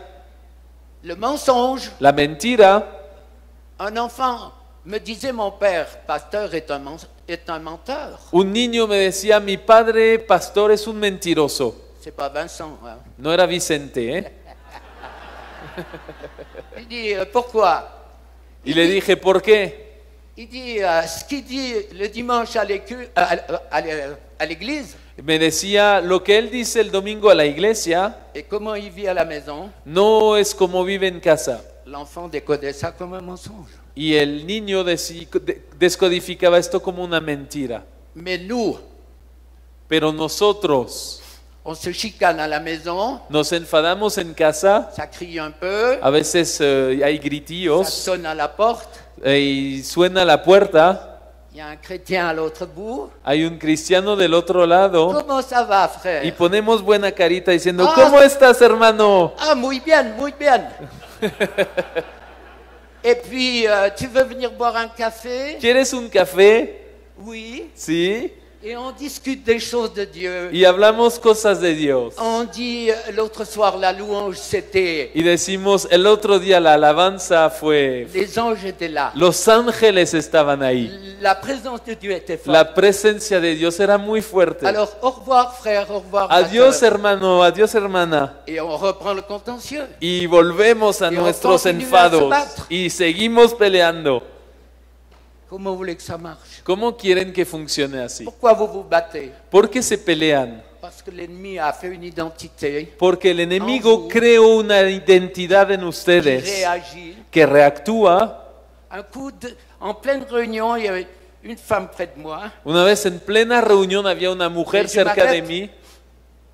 le mensonge. la mentira. Un enfant me disait, mon père, pasteur, est un menteur. Un niño me decía, mi padre pastor es un mentiroso. C'est pas Vincent. Hein. No era Vicente, ¿eh? Il dit, pourquoi? Y le dije, ¿por qué? Il dit, ce qu'il dit le dimanche à l'église, Me decía, lo que él dice el domingo a la iglesia et comment il vit à la maison, no es como vive en casa. l'enfant décodait ça comme un mensonge. Y el niño descodificaba esto como una mentira. Mais nous, Pero nosotros on se chicane à la maison, nos enfadamos en casa, ça crie un peu, a veces hay ça gritillos sonne à la porte, y suena la puerta, il y a un chrétien à l'autre bout. hay un cristiano del otro lado Comment ça va, y frère? ponemos buena carita diciendo, Ah. ¿cómo estás, hermano? Ah, muy bien, muy bien. Et puis, tu veux venir boire un café? ¿Quieres un café? Oui. Sí. Et on discute des choses de Dieu. Y hablamos cosas de Dios. On dit, l'autre soir, la louange, c'était... Y decimos, el otro día la alabanza fue, Les anges étaient là. los ángeles estaban ahí. La présence de Dieu était forte. La presencia de Dios era muy fuerte. Alors, au revoir, frère, au revoir, ma Adiós, sœur. hermano, adiós, hermana. Et on reprend le contentieux. Y volvemos a Y nuestros continúa enfados a se battre. y seguimos peleando. Comment vous voulez que ça marche? ¿Cómo quieren que funcione así? Pourquoi vous vous battez? ¿Por qué se pelean? Parce que l'ennemi a fait une identité Porque el enemigo creó una identidad en qui ustedes réagit. que reactúa. Un coup, en pleine réunion, il y avait une femme près de moi. Una vez en plena reunión había una mujer Je cerca de m'arrête. mí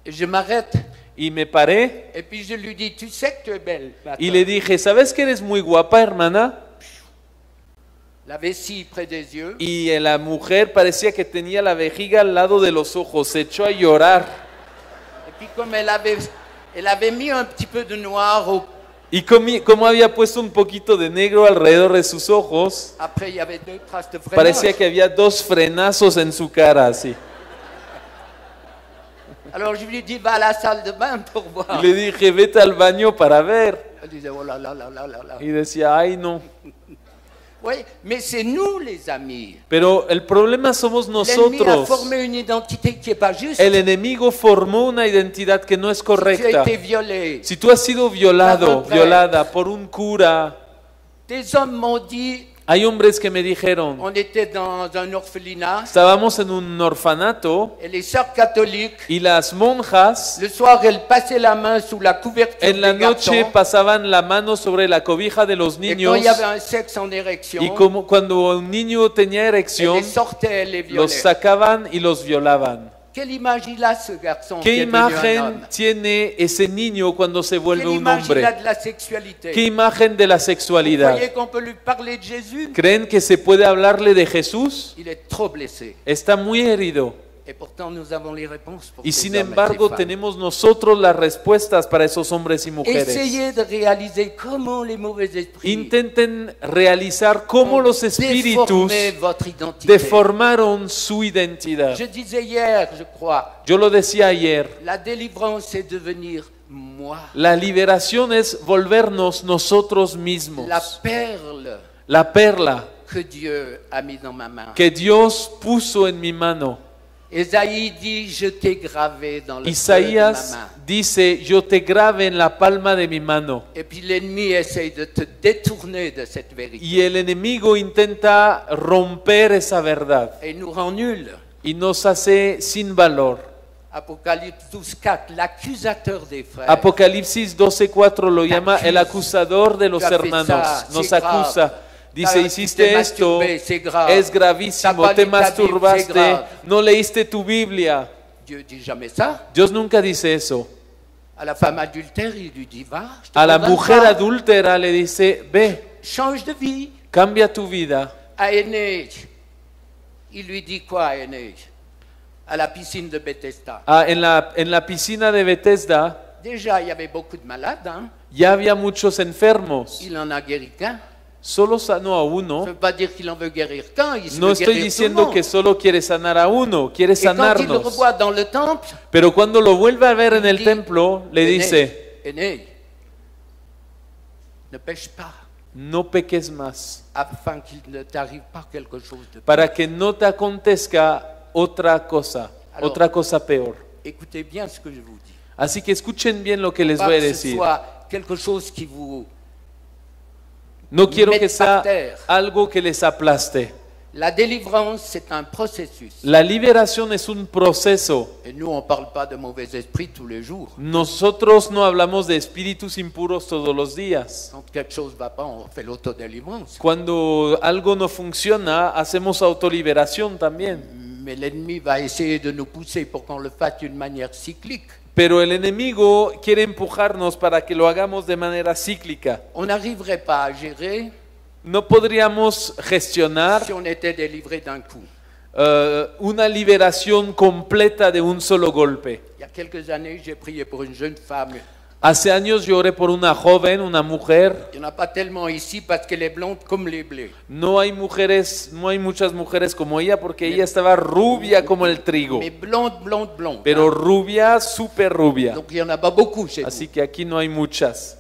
Et je m'arrête. y me paré Et puis je lui dis, tu sais que tu es belle. ma y femme. le dije, ¿sabes que eres muy guapa, hermana? La vessie près des yeux. Y la mujer parecía que tenía la vejiga al lado de los ojos, se echó a llorar. Et puis comme elle avait mis un petit peu de noir Y como había puesto un poquito de negro alrededor de sus ojos, après il y avait deux traces de freinage. parecía que había dos frenazos en su cara, así. Alors je lui dis, va à la salle de bain pour voir. Y le dije, vete al baño para ver. Elle disait, oh là là là là là là. Y decía, ay no. Oui, mais c'est nous les amis. Pero el problema somos L'ennemi a nosotros. formé une identité qui n'est pas juste. El enemigo formó una identidad que no es Tu as correcta. été violé. Si tú has sido violado, Par un violada por un cura, Des hommes m'ont dit, hay hombres que me dijeron, on était dans un orphelinat estábamos en un orfanato et les sœurs catholiques, y las monjas le soir, elles passaient la main sous la couverture en la des noche garçons. pasaban la mano sobre la cobija de los Et quand niños il y avait un sexe en érection, y como cuando un niño tenía elles erección, les sortaient, elles les los violaient. sacaban y los violaban. Quelle image il a ce garçon qui ¿Qué est devenu un imagen homme? tiene ese niño cuando se vuelve Quelle un image il a hombre? de la sexualité? ¿Qué imagen de la Vous sexualidad? voyez qu'on peut lui parler de Jésus? ¿Creen que se puede hablarle de Jesús? Il est trop blessé. Está muy herido. Et pourtant, nous avons les réponses pour Y ces sin hommes et embargo ces femmes. tenemos nosotros las respuestas para esos hombres y mujeres. Essayez de réaliser comment les mauvais esprits Intenten realizar cómo los espíritus déformé votre identité. deformaron su identidad. Je disais hier, je crois, Yo lo decía ayer, la délivrance, c'est devenir moi. la liberación es volvernos nosotros mismos. La perle La perla que Dieu a mise dans ma main. que Dios puso en mi mano. Esaïe dit, je t'ai gravé dans le feu de ma Isaías main. dice, yo te grabe en la palma de mi mano. Et puis l'ennemi essaye de te détourner de cette vérité. Y el enemigo intenta romper esa verdad Et il nous rend nuls. y nos hace sin valor. Apocalypse 12:4, l'accusateur des frères. Apocalipsis 12:4 lo llama el acusador de los Tu as fait hermanos. ça, Nos c'est grave. acusa. Dice, Tu hiciste t'es esto, masturbé, c'est grave. es gravísimo, T'as pas te lu ta Bible, c'est masturbaste, grave. no leíste tu Biblia. Dieu dit jamais ça. Dios nunca dice eso. À la femme adultère, il lui dit, va, je te A la condamne mujer pas. adúltera le dice, ve, Change de vie. cambia tu vida. À Aîné, il lui dit quoi à Aîné? À la piscine de Bethesda. Ah, en la piscina de Bethesda Déjà, il y avait beaucoup de malades. Hein? ya había muchos enfermos. Il en a guéri qu'un. Solo sanó a Ça ne uno. veut pas dire qu'il en veut guérir qu'un, il se No veut estoy guérir tout le diciendo monde. que solo quiere sanar a uno, quiere Et quand il le sanarnos. revoit dans le temple, Pero cuando lo vuelve a ver en el dit, templo, le dice, Aîné, ne pêche pas, no peques más, afin qu'il ne t'arrive pas quelque chose de para que no te acontezca otra cosa peor. Écoutez bien ce que je vous dis. Así que escuchen bien lo que les Pas voy a que ce decir. soit quelque chose qui vous... No quiero que Mettre par sea terre. algo que les aplaste. La délivrance, c'est un processus. La liberación es un proceso. Et nous, on ne parle pas de mauvais esprits tous les jours. Nosotros no hablamos de espíritus impuros todos los días. Quand quelque chose ne va pas, on fait l'autodélivrance. Cuando algo no funciona, hacemos autoliberación también. Mais l'ennemi va essayer de nous pousser pour qu'on le fasse d'une manière cyclique. Pero el enemigo quiere empujarnos para que lo hagamos de manera cíclica. On n'arriverait pas à gérer No podríamos gestionar si on était délivré d'un coup. una liberación completa de un solo golpe. Il y a quelques années, j'ai prié pour une jeune femme. Hace años yo oré por una joven, una mujer. Il n'y en a pas tellement ici parce qu'elle est blonde comme les blés. No hay muchas mujeres como ella porque ella estaba rubia como el trigo. Mais blonde, blonde, blonde. Pero hein. rubia, súper rubia. Donc il n'y en a pas beaucoup chez Así nous. que aquí no hay muchas.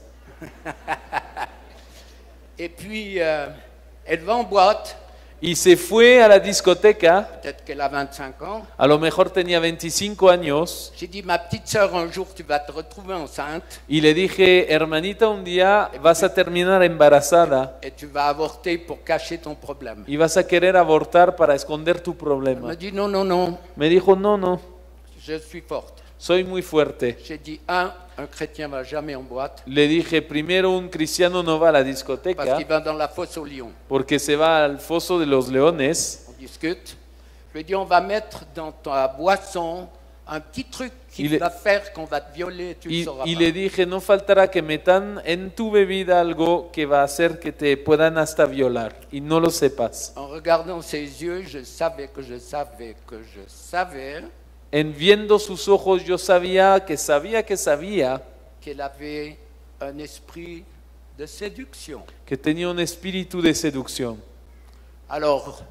Et puis, elle va en boîte. Y se fue a la discoteca, Peut-être qu'elle a 25 ans. a lo mejor tenía 25 años, J'ai dit, ma petite sœur, un jour, tu vas te retrouver enceinte y le dije, hermanita, un día vas a terminar embarazada et tu vas avorter pour cacher ton problème. y vas a querer abortar para esconder tu Elle problema. m'a dit, non, non, non, Me dijo, no, no, je suis forte. soy muy fuerte. J'ai dit, un chrétien va jamais en boîte Le dije, primero un cristiano no va a la parce discoteca qu'il va dans la fosse au lion. porque se va al foso de los leones. On discute. Je lui ai dit, on va mettre dans ta boisson un petit truc qui Il est- va faire qu'on va te violer et tu le sauras Y pas. le dije, no faltará que metan en tu bebida algo que va a hacer que te puedan hasta violar y no lo sepas. En regardant ses yeux, je savais que je savais que je savais En viendo sus ojos yo sabía qu'elle avait un esprit de séduction. que tenía un espíritu de seducción. Alors,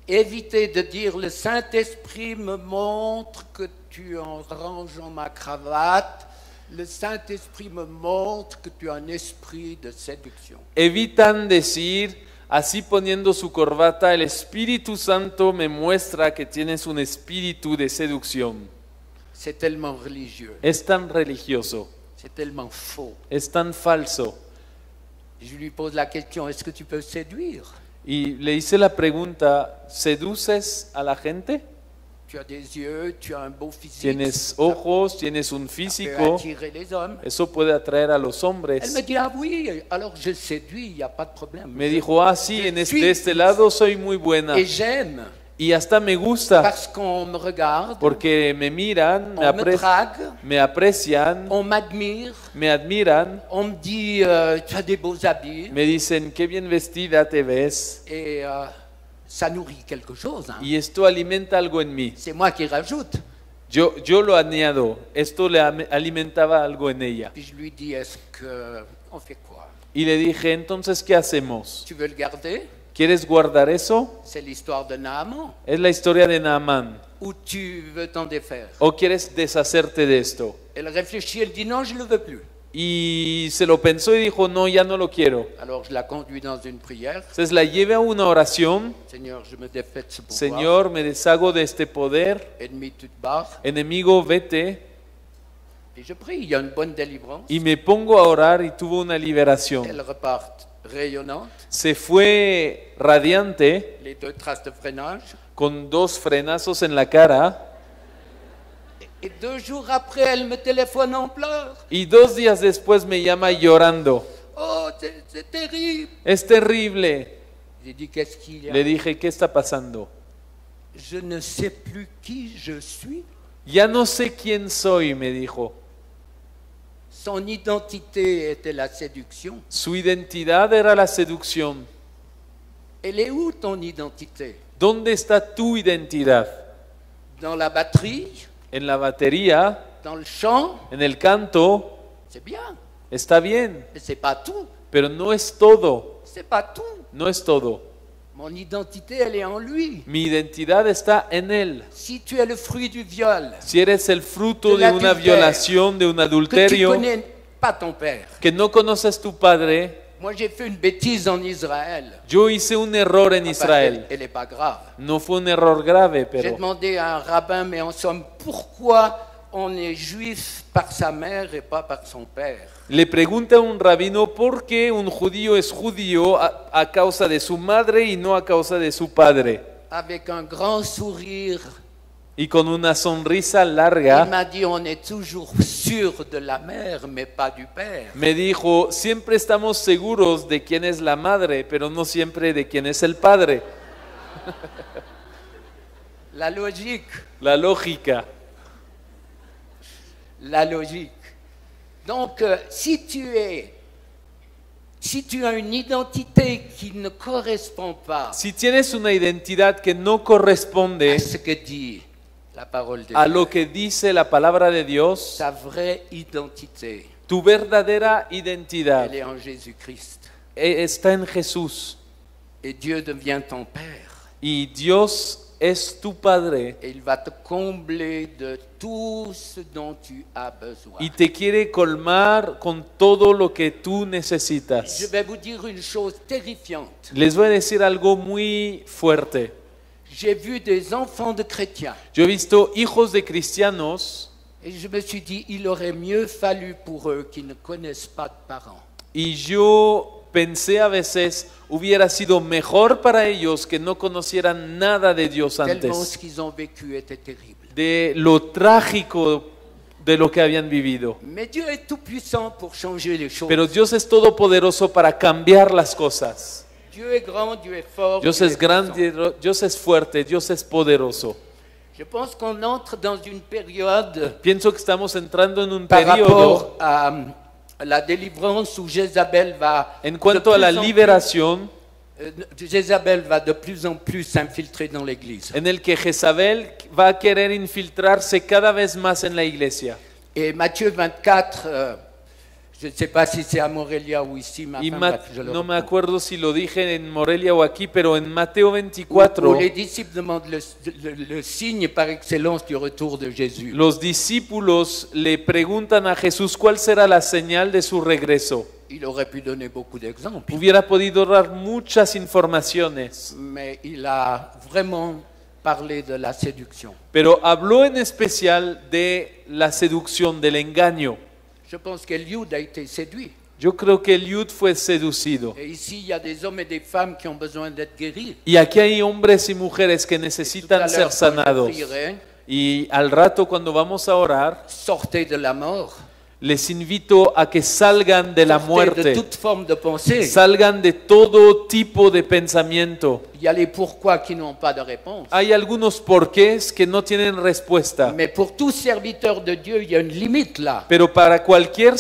évitez de dire le Saint-Esprit me montre que tu en rangeant ma cravate, le Saint-Esprit me montre que tu as un esprit de séduction. Evitan decir, así poniendo su corbata, el Espíritu Santo me muestra que tienes un espíritu de seducción. C'est tellement religieux, Es tan religioso, c'est tellement faux. es tan falso. Je lui pose la question, est-ce que tu peux séduire? Y le hice la pregunta, ¿seduces a la gente? Tu as des yeux, tu as un beau physique. Tienes ojos, tienes un Ça peut físico, attirer les hommes. eso puede atraer a los Elle hombres. me dit, ah oui, alors je séduis, il n'y a pas de problème. Me dijo, ah, sí, de este lado soy muy buena. Et j'aime, Y hasta me gusta, parce qu'on me regarde, porque me miran, on me drague, me aprecian, on m'admire, me admiran, on me dit, tu as des beaux habits, me dicen, qué bien vestida te ves. et ça nourrit quelque chose. Hein. Y esto alimenta algo en mí. C'est moi qui rajoute. Yo lo añado, esto le alimentaba algo en ella. Puis je lui dis, est-ce qu'on fait quoi? Y le dije, entonces, ¿qué hacemos? Tu veux le garder? ¿Quieres guardar eso? C'est l'histoire de Naaman. Es la historia de Naamán. Ou tu veux t'en défaire? ¿O quieres deshacerte de esto? Elle réfléchit, elle dit, non, je ne le veux plus. Y se lo pensó y dijo, no, ya no lo quiero. Alors je la conduis dans une prière. Entonces la llevé a una oración. Seigneur, je me défais de ce pouvoir. Señor, me deshago de este poder. Ennemi, tu te barres. Enemigo, vete. Et je prie, il y a une bonne délivrance. Y me pongo a orar y tuvo una liberación. Elle repart rayonnante, Se fue radiante, les deux traces de freinage. con 2 frenazos en la cara. Et 2 jours après, elle me téléphone en pleurs. Y 2 días después me llama llorando. Oh, c'est terrible. Es terrible. J'ai dit, qu'est-ce qu'il y a? Le dije, ¿qué está pasando? Je ne sais plus qui je suis. Ya no sé quién soy, me dijo. Son identité était la séduction. Su identidad era la seducción. Elle est où ton identité? ¿Dónde está tu identidad? Dans la batterie? En la batería, Dans le chant? en el canto, C'est bien. Está bien, Mais c'est pas tout. pero no es todo, C'est pas tout. no es todo. Mon identité, elle est en lui. Mi identidad está en Él. Si tu es le fruit du viol, Si eres el fruto del de una adulterio, violación, de un que tu adulterio, connais pas ton père. que no conoces tu padre, Moi, j'ai fait une bêtise en Israël. yo hice un error en Israel. Elle n'est pas grave. No fue un error grave, J'ai pero demandé à un rabbin, mais en somme, pourquoi on est juif par sa mère et pas par son père? le pregunta a un rabino por qué un judío es judío a causa de su madre y no a causa de su padre. Avec un grand sourire, Y con una sonrisa il larga m'a dit, on est toujours sûr de la mère, mais pas du père. me dijo, siempre estamos seguros de quién es la madre, pero no siempre de quién es el padre. La logique, La lógica. la logique. Donc, si tu as une identité qui ne correspond pas Si tienes una identidad que no corresponde à ce que dit la parole de a Dieu, lo que dice la palabra de Dios, ta vraie identité, tu verdadera identidad elle est en Jésus-Christ. está en Jesús. Et Dieu devient ton Père. Y Dios es tu Padre Et il va te combler de tout ce dont tu as besoin. y te quiere colmar con todo lo que tú Je necesitas. vais vous dire une chose terrifiante. Les voy a decir algo muy fuerte. J'ai vu des enfants de chrétiens Yo he visto hijos de cristianos et je me suis dit, il aurait mieux fallu pour eux qu'ils ne connaissent pas de parents. y yo pensé a veces, hubiera sido mejor para ellos que no conocieran nada de Dios Tellement antes, ce qu'ils ont vécu était terrible. de lo trágico de lo que habían vivido. Mais Dieu est tout puissant pour changer les choses. Pero Dios es todopoderoso para cambiar las cosas. Dieu est grand, Dieu est fort. Dios Dieu es est puissant. grande, Dios es fuerte, Dios es poderoso. Je pense qu'on entre dans une période Pienso que estamos entrando en un par periodo rapport à la délivrance où Jézabel va en cuanto a la liberación Jézabel va de plus en plus s'infiltrer dans l'Église. en el que Jezabel va a querer infiltrarse cada vez más en la iglesia. Et Matthieu 24, je ne sais pas si c'est à Morelia ou ici, mais Y enfin, bref, je le no me reprends. acuerdo si lo dije en Morelia o aquí, pero en Mateo Où 24 les disciples demandent le signe par excellence du retour de Jésus. los discípulos le preguntan a Jesús cuál será la señal de su regreso. Il aurait pu donner beaucoup d'exemples, Hubiera podido dar muchas informaciones, mais il a vraiment parlé de la séduction. pero habló en especial de la seducción, del engaño. Je pense qu'Eliud a été séduit. Yo creo que Eliud fue seducido. Et ici, il y a des hommes et des femmes qui ont besoin d'être guéris. Y aquí hay hombres y mujeres que Tout à necesitan l'heure, ser quand je sanados. prierai, Y al rato cuando vamos a orar, sortez de la mort, les invito a que salgan de la sortez de muerte, toute forme de pensée. salgan de todo tipo de pensamiento. Il y a les pourquoi qui n'ont pas de réponse. Hay algunos porqués que no tienen respuesta, Mais pour tout serviteur de Dieu, il y a une limite là. pero para cualquier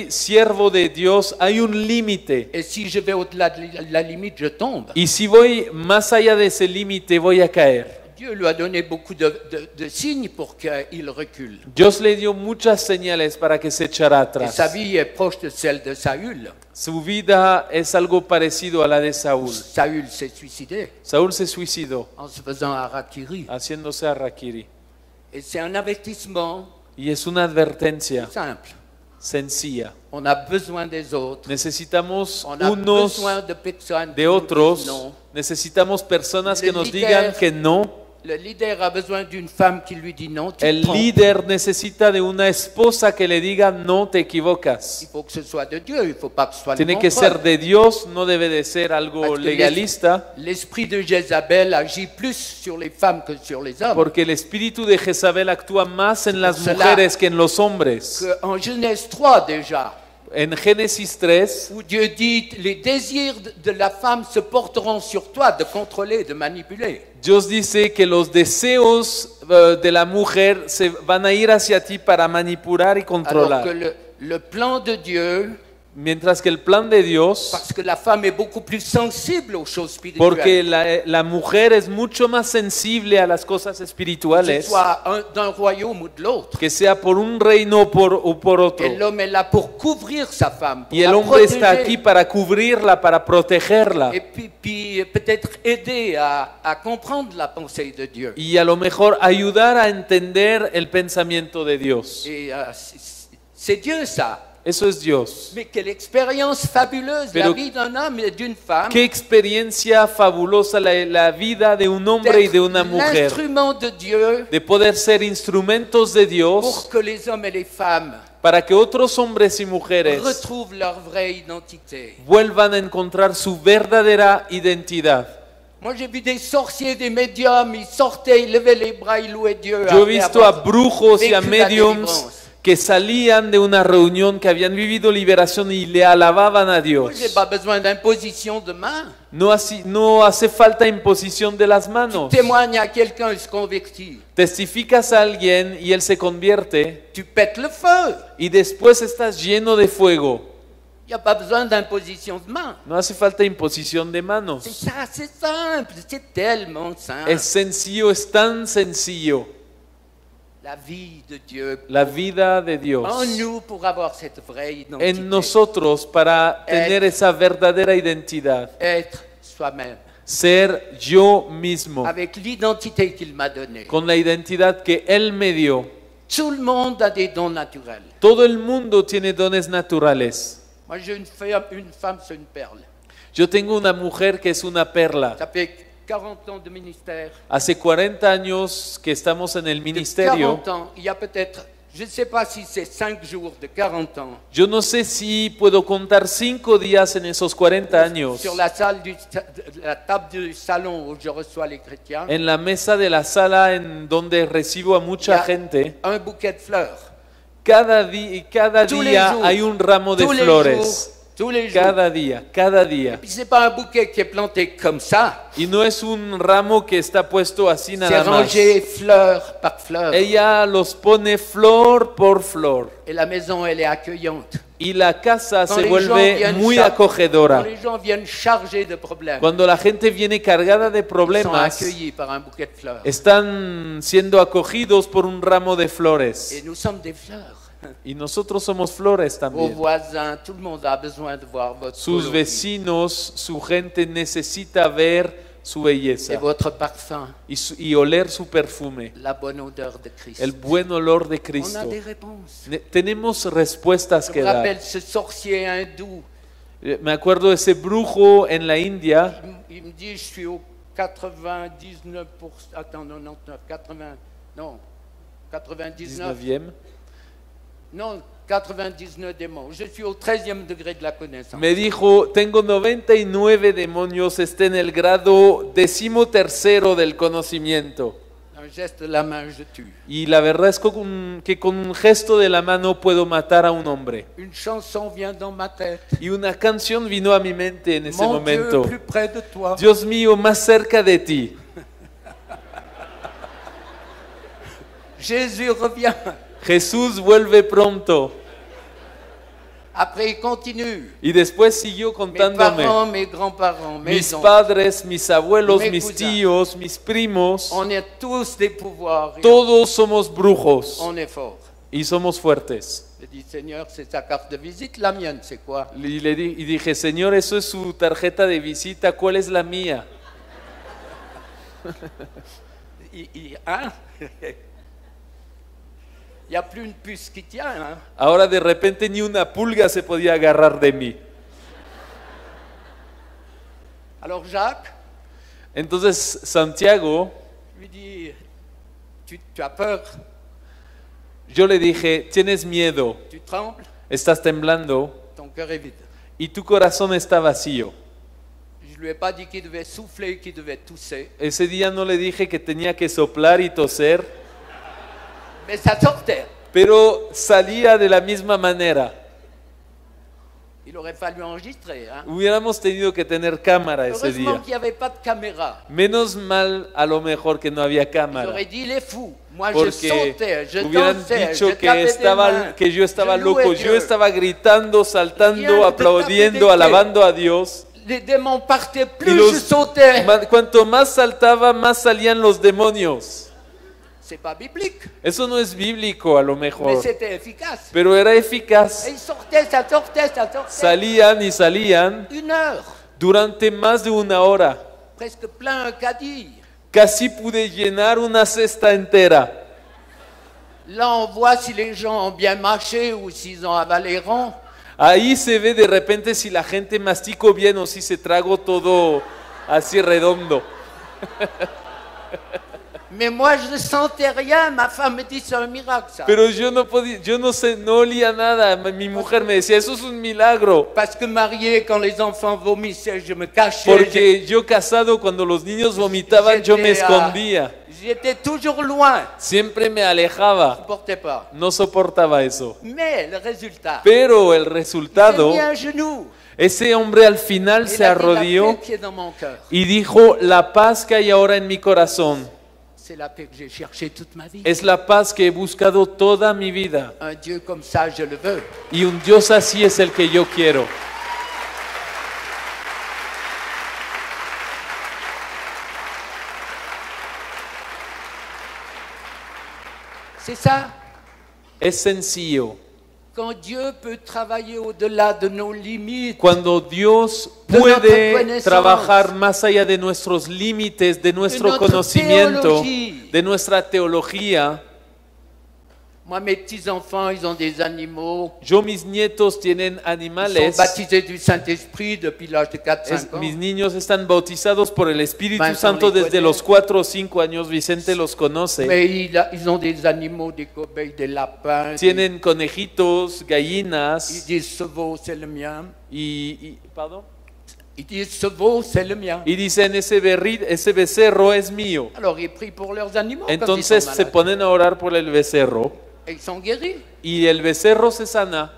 siervo de Dios hay un límite. Et si je vais au-delà de la limite, je tombe. Y si voy más allá de ese límite, voy a caer. Dieu lui a donné beaucoup de signes pour qu'il recule. Dios le dio muchas señales para que se echara Et atrás. sa vie est proche de celle de Saül. Su vida es algo parecido a la de Saúl. Saül s'est suicidé Saúl se suicidó en se faisant harakiri. haciéndose harakiri. Et c'est un avertissement Y es una advertencia simple. sencilla. On a besoin des autres. Necesitamos On a unos besoin de personnes de qui nous otros. disent non. Necesitamos personas que El nos líder- digan que no. Le leader a besoin d'une femme qui lui dit non. Tu te El trompes. líder necesita de una esposa que le diga no te Il equivocas. faut que ce soit de Dieu, il ne faut pas que ce soit le Tiene que contrôle. ser de Dios, no debe de ser algo Parce que legalista, L'esprit de Jézabel agit plus sur les femmes que sur les hommes. porque el espíritu de Jezabel actúa más en las cela- mujeres que en los hombres. En Genèse 3 déjà, En Génesis 3, où Dieu dit les désirs de la femme se porteront sur toi, de contrôler, de manipuler. Dios dice que los deseos de la mujer se van a ir hacia ti para manipular y Alors controlar. que le plan de Dieu, Mientras que el plan de Dios, parce que la femme est beaucoup plus sensible aux choses porque spirituelles. la mujer es mucho más sensible a las cosas Que ce espirituales, soit d'un royaume ou de l'autre. que sea por un reino o por otro. Et l'homme est là pour couvrir sa femme, pour Y el la hombre está protéger. aquí para cubrirla, para protegerla. Et puis peut-être aider à comprendre la pensée de Dieu. Y a lo mejor ayudar a entender el pensamiento de Dios. Et c'est Dieu ça. Eso es Dios. Mais quelle expérience fabuleuse, la Pero vie d'un homme et d'une femme. Qué experiencia fabulosa la vida de un hombre y de una mujer. L'instrument de Dieu De poder ser instrumentos de pour Dios que les hommes et les femmes para que otros hombres y mujeres retrouvent leur vraie identité. vuelvan a encontrar su verdadera identidad. Moi, j'ai vu des sorciers, des médiums, ils sortaient, ils levaient les bras, ils louaient Dieu. Yo he après visto a avoir brujos y a vécu la mediums délivrance. que salían de una reunión, que habían vivido liberación y le alababan a Moi, Dios. j'ai pas besoin d'imposition de main. No hace falta imposición de las manos. Témoigne à quelqu'un, il se convertit. Testificas a alguien y él se convierte Tu pètes le feu. y después estás lleno de fuego. Il n'y a pas besoin d'imposition de main. No hace falta imposición de C'est manos. ça, c'est simple, c'est tellement simple. Es sencillo, es tan sencillo. La vie de Dieu La vida de en Dios nous pour avoir cette vraie identité. en nosotros para tener esa verdadera identidad. Être soi-même, Ser yo mismo, avec l'identité qu'il m'a donnée. con la identidad que Él me dio. Tout le monde a des dons naturels. Todo el mundo tiene dones naturales. Moi, j'ai une femme, c'est une perle. Yo tengo una mujer que es una perla. Ça fait 40 ans de ministère. Hace 40 años que estamos en el De ministerio. 40 ans, il y a peut-être, je ne sais pas si c'est 5 jours de 40 ans, Yo no sé si puedo contar 5 días en esos 40 años sur la table du salon où je reçois les chrétiens, en la mesa de la sala en donde recibo a il y mucha a gente. un bouquet de fleurs. Cada Tous les día jours. hay un ramo de Tous les flores. jours. Tous les jours. Cada día. Puis c'est pas un bouquet qui est planté comme ça. Y no es un ramo que está puesto así C'est nada más. rangé fleur par fleur. Ella los pone flor por flor. Et la maison, elle est accueillante. Y la casa Quand se les gens vuelve viennent muy Quand acogedora. les gens viennent chargés de problèmes, Cuando la gente viene cargada de ils sont problemas, accueillis par un bouquet de fleurs. están siendo acogidos por un ramo de Et flores. nous sommes des fleurs. Y nosotros somos flores Vos también. voisins, tout le monde a besoin de voir votre Sus coloris vecinos, su gente necesita ver su et belleza votre parfum, y oler su perfume, la bonne odeur de Christ. el buen olor de On a Cristo. des réponses. Tenemos respuestas Je que me dar. rappelle ce sorcier hindou. Me acuerdo de ese brujo en la India. Il me dit, je suis au 99%, attends, 99, 80, non, 99, 19e. non, 99 démons. Je suis au 13e degré de la connaissance. Me dijo, tengo 99 demonios, está en el grado 13º del conocimiento. Un geste de la main, je tue. Y la verdad es que con un gesto de la mano puedo matar a un hombre. Une chanson vient dans ma tête. Y una canción vino a mi mente en ese Mon momento. Dieu, plus près de toi. Dios mío, más cerca de ti. Jésus revient. Jesús vuelve pronto. Après, il continue. Y después siguió Mes contándome. parents, mes grands-parents, mes Mis oncles, padres, mis abuelos, Mes mis cousins. tíos, mis primos, on est tous des pouvoirs. todos somos brujos On est forts. y somos fuertes. Je dis, Seigneur, c'est sa carte de visite. La mienne, c'est quoi? Y dije, Señor, eso es su tarjeta de visita, ¿cuál es la mía? Hein? Il n'y a plus une puce qui tient. Hein? Ahora de repente ni una pulga se podía agarrar de mí. Alors Jacques Entonces Santiago, lui dit, tu as peur, yo le dije, tienes miedo, tu trembles, estás temblando ton cœur est vide. y tu corazón está vacío. Je ne lui ai pas dit qu'il devait souffler, qu'il devait tousser, Ese día no le dije que tenía que soplar y toser, mais ça sortait. pero salía de la misma manera. Il Il aurait fallu enregistrer. Hein. Hubiéramos tenido que tener cámara ese Heureusement día. qu'il n'y avait pas de caméra. Menos mal a lo mejor que no había Ils cámara. auraient dit, il est fou. Moi, je Porque sautais, je hubieran dansais, dicho je que, tapais des mains, que yo estaba je louais loco, yo Dieu. estaba gritando, saltando, Rien de aplaudiendo, taper des alabando a Dios. Les démons partaient, Y plus los- je sautais. Cuanto más saltaba, más salían los demonios. C'est pas biblique, Eso no es bíblico a lo mais mejor, c'était efficace. pero era eficaz. Et ils sortaient, ça sortait, ça sortait. Salían y salían 1 heure, durante más de una hora. presque plein un caddie. Casi pude llenar una cesta entera. Là, on voit si les gens ont bien marché ou s'ils ont avalé rond. Ahí se ve de repente si la gente masticó bien o si se tragó todo así redondo. Mais moi, je ne sentais rien. Ma femme me dit, c'est un miracle, ça. Pero yo no podía, yo no sé, no olía nada. Mi mujer me decía, eso es un milagro. Parce que marié, quand les enfants vomissaient, je me cachais. Porque yo casado, cuando los niños vomitaban, yo me escondía. J'étais toujours loin. Siempre me Je ne alejaba. portais pas. No soportaba eso. Mais le résultat, Pero el j'ai resultado, mis un genou. ese hombre al final Et se il a dit, la arrodilló paix qui est dans mon cœur, y dijo, la paz que hay ahora en mi corazón c'est la paix que j'ai cherchée toute ma vie. es la paz que he buscado toda mi vida. Un Dieu comme ça, je le veux. Y un Dios así es el que yo quiero. C'est ça. Es sencillo. Quand Dieu peut travailler au-delà de nos limites, Cuando Dios De nuestra puede connaissance. trabajar más allá de nuestros límites, de nuestro nuestra conocimiento, teología. de nuestra teología. moi, mes petits-enfants, ils ont des animaux. Yo, mis nietos tienen Ils sont animales. baptisés du Saint-Esprit depuis l'âge de 4-5 ans. Mis niños están bautizados por el Espíritu Vincent Santo les desde connaît. los 4 o 5 años. Vicente los conoce. Mais ils ont des animaux, des cobayes, des lapins. Tienen conejitos, Ils gallinas disent ce veau, c'est le mien. pardon. Ils disent ce veau, c'est le mien. Y dicen, ese becerro es mío. Alors ils prient pour leurs animaux. quand ils Entonces sont se malades. ponen a orar por el becerro Et ils sont guéris. y el becerro se sana.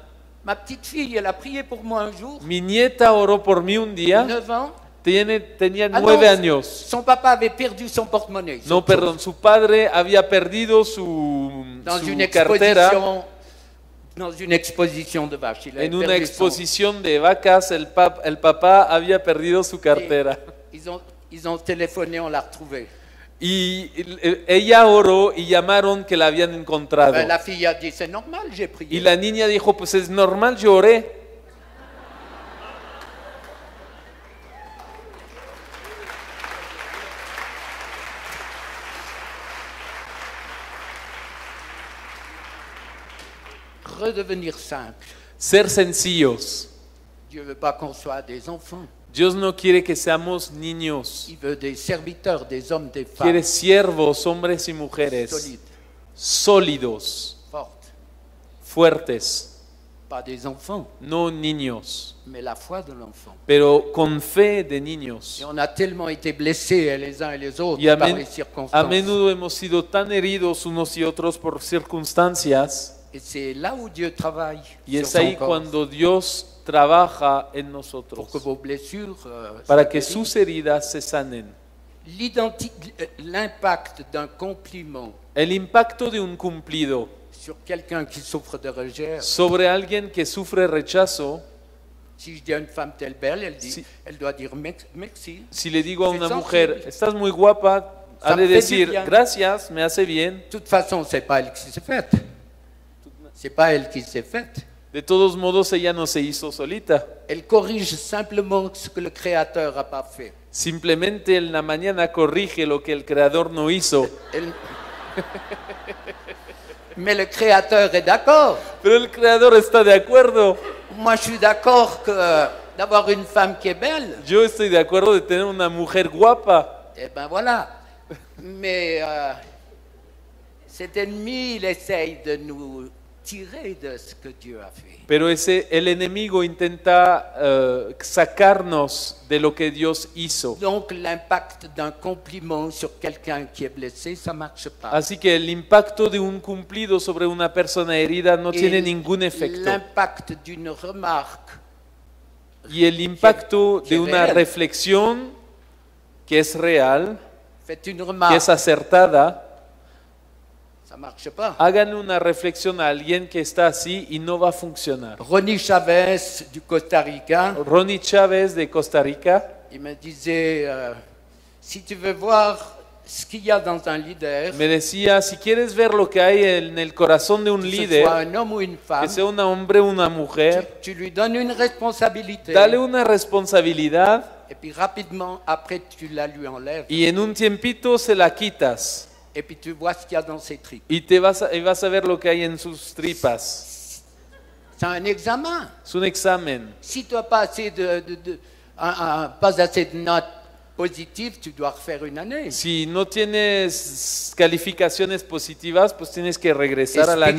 Ma petite fille, elle a prié pour moi un jour, Mi nieta oró por mí un día, 9 ans. tenía Ah, 9 non, años. Son papa avait perdu son porte-monnaie. No, perdón, su padre había perdido su Dans une cartera exposition, dans une exposition de vaches. Il avait en una perdu exposición de vacas. El papá había perdido su son- cartera. Ils ont téléphoné, on l'a retrouvée. Y ella oró y llamaron que la habían encontrado. Ben, la fille a dit, c'est normal, j'ai prié. Y la niña dijo, pues es normal, yo oré. Redevenir simple. Ser sencillos. Dieu ne veut pas qu'on soit des enfants. Dios no quiere que seamos niños. Il veut des serviteurs, des hommes, des femmes Quiere siervos, hombres y mujeres, solides, sólidos, fortes. fuertes, Pas des enfants, no niños, mais la foi de l'enfant. pero con fe de Et niños. on a tellement été blessés les uns et les autres Y a, par men- les a circonstances. menudo hemos sido tan heridos unos y otros por circunstancias, Et c'est là où Dieu travaille y sur es son ahí corps, cuando Dios trabaja en pour nosotros que vos blessures para soient que guéries. sus heridas se sanen. L'impact d'un compliment El impacto de un cumplido sur quelqu'un qui souffre de rejet. sobre alguien que sufre rechazo. Si je dis à une femme telle belle, elle, dit, Si- elle doit dire merci. Si le digo a C'est una sensible. mujer, estás muy guapa, Ça ha me de fait du decir, bien. gracias, me hace bien. De toute façon, c'est pas elle qui s'est faite. C'est pas elle qui s'est faite. De todos modos, ella no se hizo solita. Elle corrige simplement ce que le Créateur n'a pas fait. Simplemente en la mañana corrige lo que el Creador no hizo. Elle- Mais le Créateur est d'accord. Pero el Creador está de acuerdo. Moi, je suis d'accord que d'avoir une femme qui est belle, Yo estoy de acuerdo de tener una mujer guapa. eh ben voilà. Mais cet ennemi, il essaye de nous tirer de ce que Dieu a fait. Pero el enemigo intenta sacarnos de lo que Dios hizo. Donc l'impact d'un compliment sur quelqu'un qui est blessé, ça ne marche pas. Así que el impacto de un cumplido sobre una persona herida no Et tiene ningún efecto. l'impact d'une remarque y el impacto que de una real. reflexión que es real, Faites une que remarque, es acertada. ça marche pas. Hagan una reflexión a alguien que está así y no va a funcionar. Ronnie Chavez du Costa Rica, Ronnie Chávez de Costa Rica il me disait, si tu veux voir ce qu'il y a dans un leader, me decía, si quieres ver lo que hay en el corazón de un que ce líder, soit un homme ou une que femme, sea un hombre o una mujer, tu lui donnes une responsabilité, dale una responsabilidad et puis rapidement, après, tu la lui enlèves, y en un tiempito se la quitas et puis tu vois ce qu'il y a dans ses tripes. y vas a ver lo que hay en sus tripas. C'est un examen. Es un examen. Si tu n'as pas assez pas assez de notes positives, tu dois refaire une année. Si no tienes calificaciones positivas, pues tienes que regresar al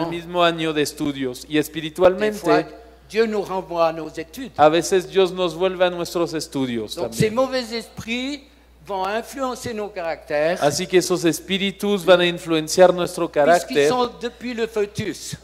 mismo año de estudios. Y Des fois, espiritualmente, Dieu nous renvoie à nos études. a veces Dios nos vuelve a nuestros estudios Donc ces también. mauvais esprits vont influencer nos caractères, Así que esos espíritus van a influenciar nuestro puisqu'ils carácter, sont depuis le fœtus,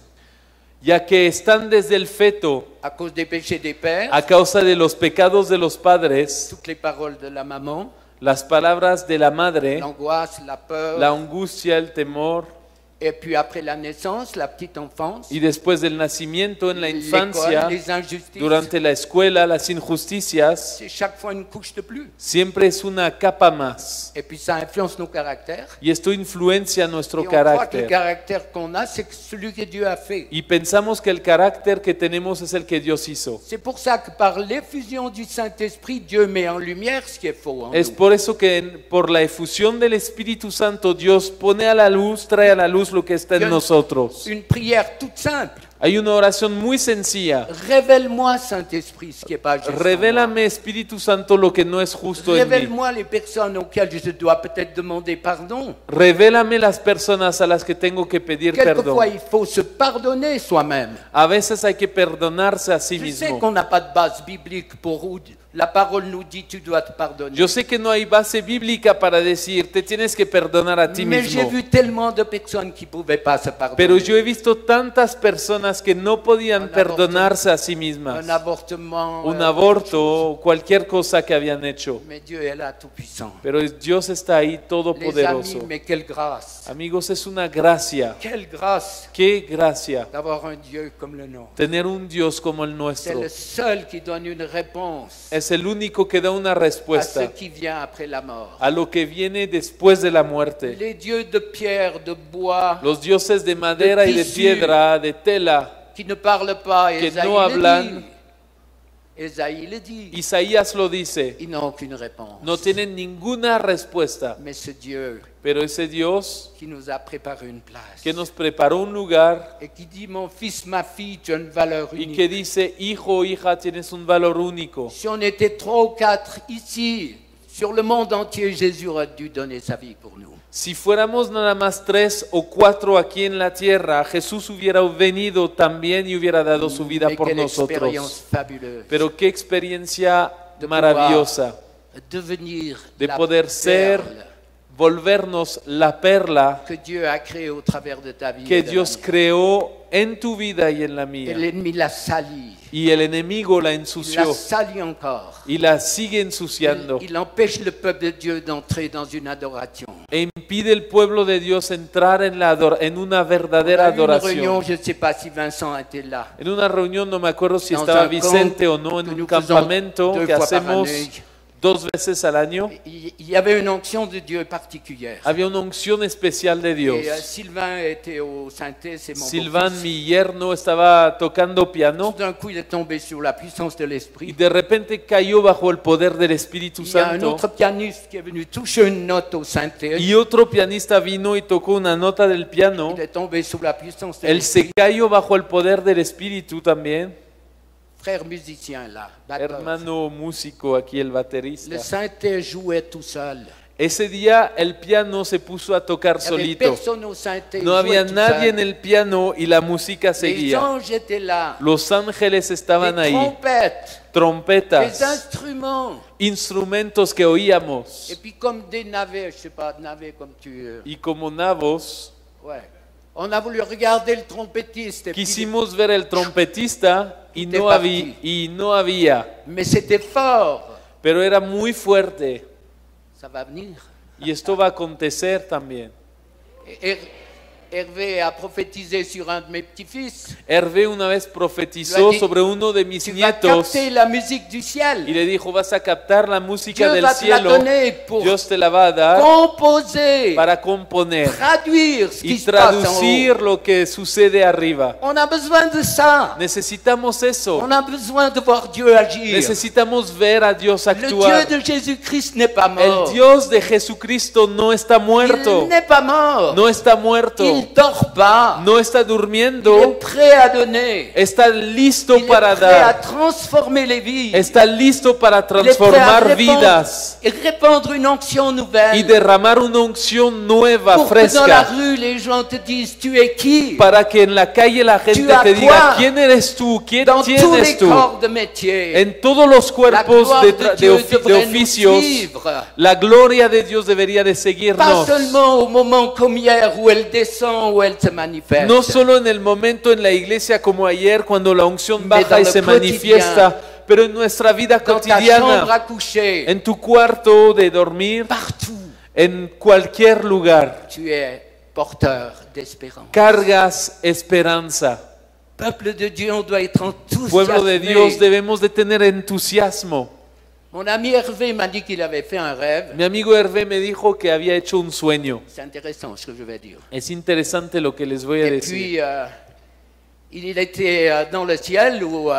ya que están desde el feto à cause des péchés des pères, a causa de los pecados de los padres, toutes les paroles de la maman, las palabras de la madre, l'angoisse, la peur, la angustia, el temor, et puis après la naissance, la petite enfance, y después del nacimiento en la l'école, infancia, les injustices, durante la escuela, las injusticias, c'est chaque fois une couche de plus. siempre es una capa más. Et puis ça influence nos caractères. Y esto influencia nuestro Et on croit que le carácter. caractère qu'on a, c'est celui que Dieu a fait. Y pensamos que el carácter que tenemos es el que Dios hizo. C'est pour ça que par l'effusion du Saint-Esprit, Dieu met en lumière ce qui est faux en Es nous. por eso que por la efusión del Espíritu Santo Dios pone a la luz, trae a la luz lo que está en nosotros. Une prière toute simple. Hay una oración muy sencilla. Révèle-moi, Saint-Esprit, ce qui n'est pas juste. en moi. Revélame, Espíritu Santo, lo que no es justo en mí. Révèle-moi les personnes auxquelles je dois peut-être demander pardon. Revélame las personas a las que tengo que pedir perdón. Quelquefois, il faut se pardonner soi-même. A veces hay que perdonarse a sí Je sais mismo. qu'on n'a pas de base biblique pour où la parole nous dit tu dois te pardonner. Yo sé que no hay base bíblica para decir, te tienes que perdonar a ti Mais j'ai mismo. vu tellement de personnes qui ne pouvaient pas se pardonner. Pero yo he visto tantas personas que no podían Un perdonarse a sí mismas. Un avortement. Un aborto, cualquier cosa que habían hecho. Mais Dieu est là tout-puissant. Pero Dios está ahí Les amis, todopoderoso. mais quelle grâce. Amigos, es una gracia. Quelle grâce Qué gracia d'avoir un Dieu comme le nôtre. tener un Dios como el C'est nuestro. le seul qui donne une réponse Es el único que da una à ce respuesta qui vient après la mort. a lo que viene después de la muerte. Les dieux de pierre, de bois, Los dioses de madera y de tissu. piedra, de tela, qui ne parlent pas, Que Ésaïe no le hablan. dit. Ésaïe le dit. Isaías lo dice, Ils n'ont aucune réponse. no tienen ninguna respuesta. Mais ce Dieu Pero ese Dios qui nous a préparé une place que nos preparó un lugar et qui dit mon fils, ma fille, tu as une valeur y unique. que dice, hijo o hija, tienes un valor único. Si on était 3 ou 4 ici, sur le monde entier, Jésus aurait dû donner sa vie pour nous. Si fuéramos nada más 3 o 4 aquí en la tierra, Jesús hubiera venido también y hubiera dado su vida Mais por quelle nosotros. expérience fabuleuse Pero qué experiencia de maravillosa pouvoir devenir de la poder ser, perle volvernos la perla que Dieu a créée au travers de ta vie. que et de Dios la mienne. creó en tu vida y en la Et mía. l'ennemi l'a salie. Y el enemigo la Il la ensució salie encore. y la sigue ensuciando Il empêche le peuple de Dieu d'entrer dans une adoration. e impide al pueblo de Dios entrar en una On verdadera a eu une réunion, adoración. je ne sais pas si Vincent était là. En una reunión, no me acuerdo si Dans estaba un Vicente camp o no, en que un nous campamento faisons que 2 fois par hacemos année. 2 veces al año. Il y avait une onction de Dieu particulière. Había una unción especial de Dios. Et Sylvain était au synthé, c'est mon Silván, beau-fils. mi yerno, estaba tocando piano Tout d'un coup, il est tombé sur la puissance de y l'esprit. de repente cayó bajo el poder del Espíritu Il y a un Santo. autre pianiste qui est venu toucher une note au synthé. Y otro pianista vino y tocó una nota del piano. Il est tombé sous la puissance de Él l'esprit. se cayó bajo el poder del Espíritu también. Frère musicien là, batteur. Hermano músico, aquí el Le baterista. synthé jouait tout seul. Ese día el piano se puso a tocar Il n'y avait solito. personne au synthé. il No jouait había tout nadie seul. en el piano y la música Les seguía. anges étaient là. Los ángeles estaban Les ahí, trompettes, les trompetas, instruments. instrumentos que oíamos. Et puis comme des navets, je sais pas, navets comme tu... Y como nabos, ouais. On a voulu regarder le trompettiste. Et puis, Quisimos ver el trompetista y Te no, partí. y no había, mais c'était fort. pero era muy fuerte. Ça va venir. Y esto va a acontecer también. Hervé a prophétisé sur un de mes petits-fils. Hervé una vez profetizó Lo ha dicho, sobre uno de mis Tu vas nietos capter la musique du y ciel. le dijo, vas a captar la música Dieu del va te la cielo, donner pour Dios te la va a dar composer, para componer traduire ce qui y se passe en haut. traducir lo que sucede arriba. On a besoin de ça. Necesitamos eso. On a besoin de voir Dieu agir. Necesitamos ver a Dios Le actuar. Dieu de Jésus-Christ n'est pas El mort. Dios de Jesucristo no está muerto. Il n'est pas mort. No está muerto. Il dort pas. No está Il est durmiendo. prêt à donner. Está listo Il est para prêt à dar. transformer les vies. Está listo para Il est prêt à transformar vidas répandre une onction y nouvelle. derramar una unción nueva, Pour que dans la fresca, rue, les gens te disent, tu es qui? para que en la calle la gente ¿Tú a te diga, cuál? ¿quién eres tú? ¿Quién Dans tous tienes les tú? corps de métier. En todos los La cuerpos gloire de, de Dieu devrait nous oficios, suivre. la gloria de Dios debería de Pas seguirnos. seulement au moment comme hier où elle descend, où elle se manifeste. No solo en el momento en la iglesia como ayer cuando la unción Mais baja dans y le se manifiesta, pero en nuestra vida dans ta chambre cotidiana, à coucher, en tu cuarto de dormir, partout, en cualquier lugar, tu es porteur d'espérance. cargas esperanza. Peuple de Dieu, on doit être Pueblo de Dios, enthousiasmé. debemos de tener entusiasmo. Mon ami Hervé m'a dit qu'il avait fait un rêve. Mi amigo Hervé me dijo que había hecho un sueño. C'est intéressant ce que je vais dire. Es interesante lo que les voy a Et decir. puis, il était dans le ciel où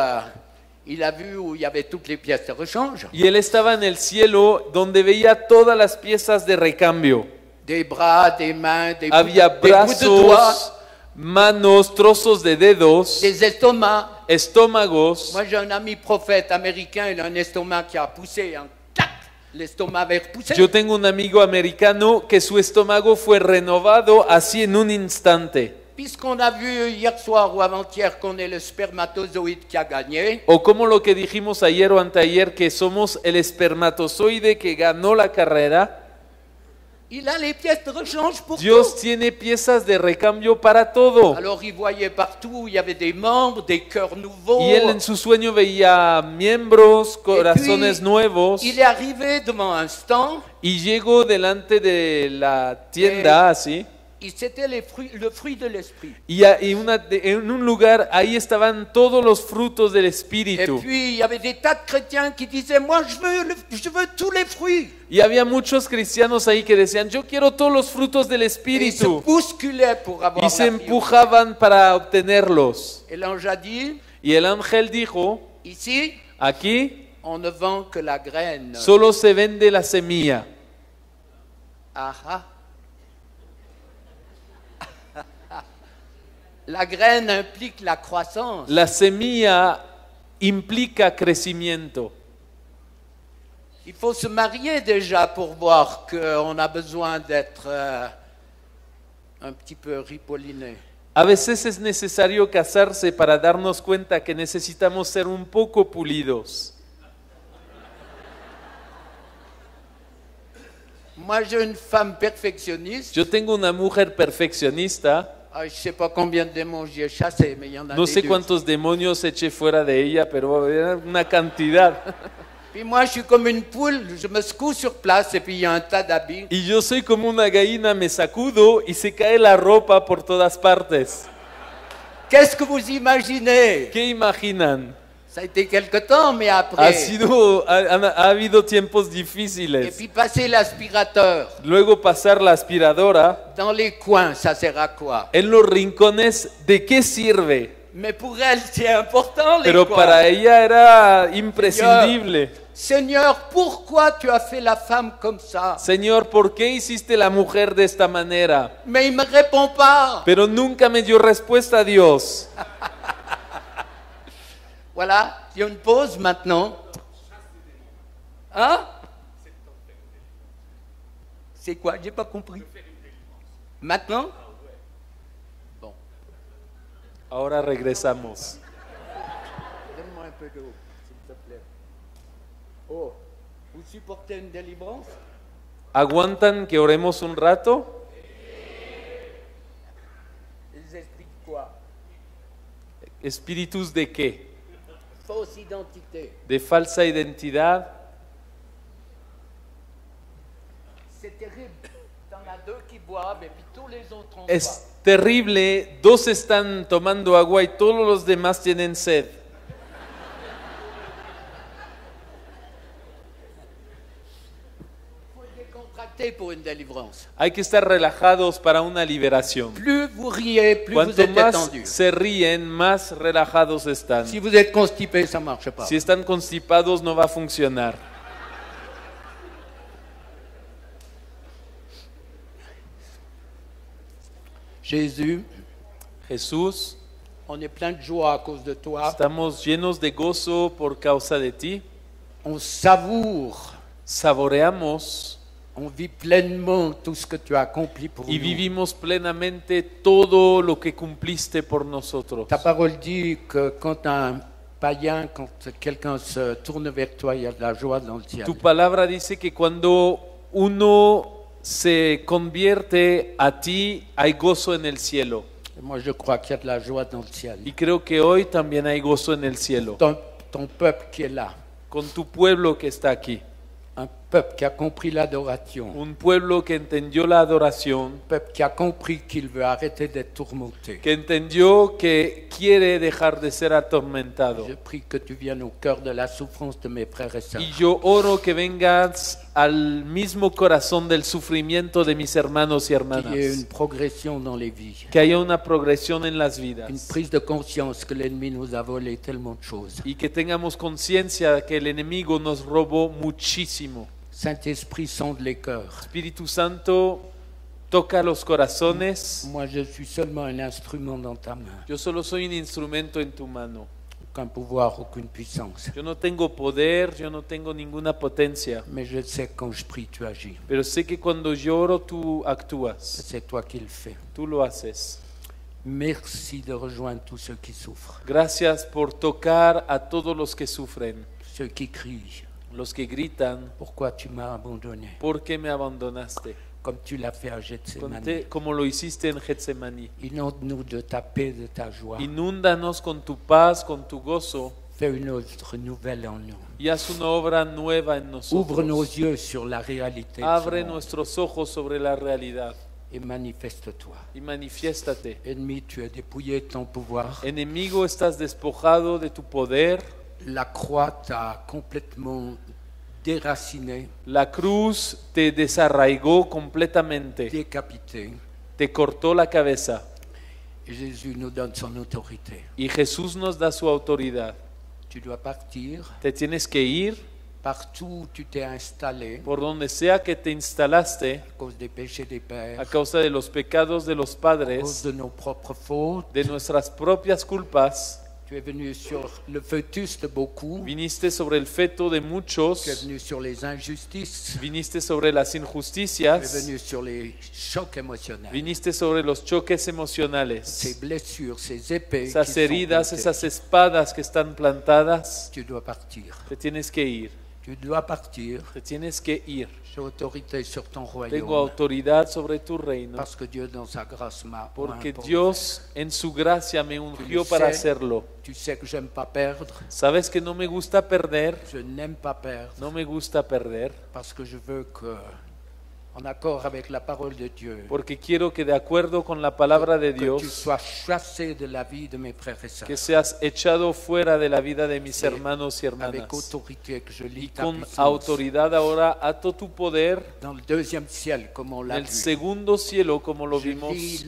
il a vu où il y avait toutes les pièces de rechange. Y él estaba en el cielo donde veía todas las piezas de recambio. Des bras, des mains, des Había bouts de doigts, brazos, manos, trozos de dedos, des estomacs. estómagos. Moi, j'ai un ami prophète américain, il a un estomac qui a poussé, un tac, l'estomac avait repoussé. Yo tengo un amigo americano que su estómago fue renovado así en un instante. Puisqu'on a vu hier soir ou avant-hier qu'on est le spermatozoïde qui a gagné, O como lo que dijimos ayer o anteayer que somos el espermatozoide que ganó la carrera. il a les pièces de rechange pour Dios tout. tiene piezas de recambio para todo. Alors il voyait partout, il y avait des membres, des cœurs nouveaux. Y él en su sueño veía miembros, corazones nuevos. Il est arrivé devant un stand, Y llegó delante de la tienda así. et c'était le fruit de l'esprit. Y en un lugar ahí estaban todos los frutos del Et Espíritu. puis il y avait des tas de chrétiens qui disaient, moi je veux tous les fruits. Y había muchos cristianos ahí que decían, yo quiero todos los frutos del Et ils se Espíritu. bousculaient pour avoir Y se la vie. empujaban para obtenerlos. Et l'ange a dit, Y el ángel dijo, ici, aquí on ne vend que la graine. solo se vende la semilla. Ah. La graine implique la croissance. La semilla implica crecimiento. Il faut se marier déjà pour voir qu'on a besoin d'être un petit peu ripolliné. A veces es necesario casarse para darnos cuenta que necesitamos ser un poco pulidos. Moi, j'ai une femme perfectionniste. Yo tengo una mujer perfeccionista. Je ne sais pas combien de démons j'y ai chassés, mais il y en a No des sé durs. cuántos demonios eché fuera de ella, pero era una cantidad. Puis moi, je suis comme une poule, je me secoue sur place et puis il y a un tas d'habits. Y yo soy como una gallina, me sacudo y se cae la ropa por todas partes. Qu'est-ce que vous imaginez? ¿Qué imaginan? Ça a été quelque temps, mais Ha après. habido tiempos Et difíciles. puis passer l'aspirateur Luego pasar la aspiradora dans les coins, ça sert à quoi? en los rincones, ¿de qué sirve? Mais pour elle, c'est important, les Pero coins. para ella era imprescindible. Seigneur, pourquoi tu as fait la femme comme ça? Señor, ¿por qué hiciste la mujer de esta manera? Mais il ne me répond pas. Pero nunca me dio respuesta a Dios. Voilà, il y a une pause maintenant. Hein? C'est quoi? J'ai pas compris. Maintenant? Bon. Ahora regresamos. Donne-moi un peu d'eau, s'il te plaît. Oh, vous supportez une délivrance? ¿Aguantan que oremos un rato? Quoi? ¿Espíritus de qué? Fausse identité. ¿De falsa identidad? C'est terrible. T'en as deux qui boivent et puis tous les autres ont soif. Es terrible, dos están tomando agua y todos los demás tienen sed. Il faut décontracter pour une délivrance. Hay que estar relajados para una liberación. Plus vous riez, plus vous Cuanto êtes más détendu. se ríen, más relajados están. Si vous êtes constipé, ça ne marche pas. Si están constipados no va a funcionar. Jésus, Jesús, on est plein de joie à cause de toi. estamos llenos de gozo por causa de ti. On savoure, Saboreamos on vit pleinement tout ce que tu as accompli pour y nous. vivimos plenamente todo lo que cumpliste por nosotros. Ta parole dit que quand un païen, quand quelqu'un se tourne vers toi, il y a de la joie dans le ciel. Tu palabra dice que cuando uno se convierte a ti, hay gozo en el cielo. Et moi, je crois qu'il y a de la joie dans le ciel. Y creo que hoy también hay gozo en el cielo. Ton peuple qui est là, Con tu pueblo que está aquí. un peuple qui a compris l'adoration, Un pueblo que entendió la adoración, un peuple qui a compris qu'il veut arrêter d'être tourmenté. que entendió que quiere dejar de ser atormentado. Je prie que tu viennes au cœur de la souffrance de mes frères et sœurs. Y yo oro que vengas al mismo corazón del sufrimiento de mis hermanos y Qu'il y ait une hermanas. progression dans les vies. Que haya una progresión en las Une vidas. prise de conscience que l'ennemi nous a volé tellement de choses. Y que tengamos conciencia que el enemigo nos robó muchísimo. Saint-Esprit sonde les cœurs. Espíritu Santo, toca los corazones. Moi, je suis seulement un instrument dans ta main. Yo solo soy un instrumento en tu mano. Aucun pouvoir, aucune puissance. Yo no tengo poder, yo no tengo ninguna potencia. Mais je sais que quand je prie, tu agis. Pero sé que cuando lloro tú actúas. C'est toi qui le fais. Tú lo haces. Merci de rejoindre tous ceux qui souffrent, Gracias por tocar a todos los que sufren, ceux qui crient. los que gritan, Pourquoi tu m'as abandonné? ¿por qué me abandonaste? Comme tu l'as fait à Gethsemane. Como lo hiciste en Getsemaní. Inonde-nous de ta paix, de ta joie. Inúndanos con tu paz, con tu gozo, Fais une œuvre nouvelle en nous. y haz una obra nueva en Ouvre nos nosotros. yeux sur la réalité de ce Abre monde nuestros ojos sobre la realidad et manifeste-toi. y manifiéstate. Ennemi, tu es dépouillé de ton pouvoir. Enemigo, estás despojado de tu poder. La croix t'a complètement déraciné, La cruz te desarraigó completamente, décapité. te cortó la cabeza. Et Jésus nous donne son autorité. Y Jesús nos da su autoridad. Tu dois partir. Te tienes que ir Partout où tu t'es installé por donde sea que te instalaste à cause des péchés des pères, a causa de los pecados de los à cause padres, de nos propres fautes. de nuestras propias culpas. Tu es venu sur le fœtus de beaucoup. Viniste sobre el feto de Tu es muchos, venu sur les injustices. viniste sobre las Tu es injusticias, venu sur les chocs émotionnels. viniste sobre los choques Ces emocionales, blessures, ces épées. esas qui sont heridas, plantées. esas espadas que están plantadas. Tu dois partir. Te tienes que ir, Tu dois partir. te tienes que ir. J'ai autorité sur ton Tengo royaume. autoridad sobre tu reino, Parce que Dieu, dans sa grâce, m'a porque oint pour Dios en su gracia me ungió para hacerlo. Tu sais que j'aime pas perdre. Sabes que no me gusta perder, Je n'aime pas perdre no me gusta perder, parce que je veux que, en accord avec la parole de Dieu, porque quiero que de acuerdo con la palabra de que tu Dios, sois chassé de la vie de mes frères et sœurs. que seas echado fuera de la vida de mis Sí, hermanos y hermanas. Avec autorité que je lis Y ta con puissance. autoridad ahora ato tu poder Dans le deuxième ciel, comme on en l'a el vu. segundo cielo, como lo Je vimos, lis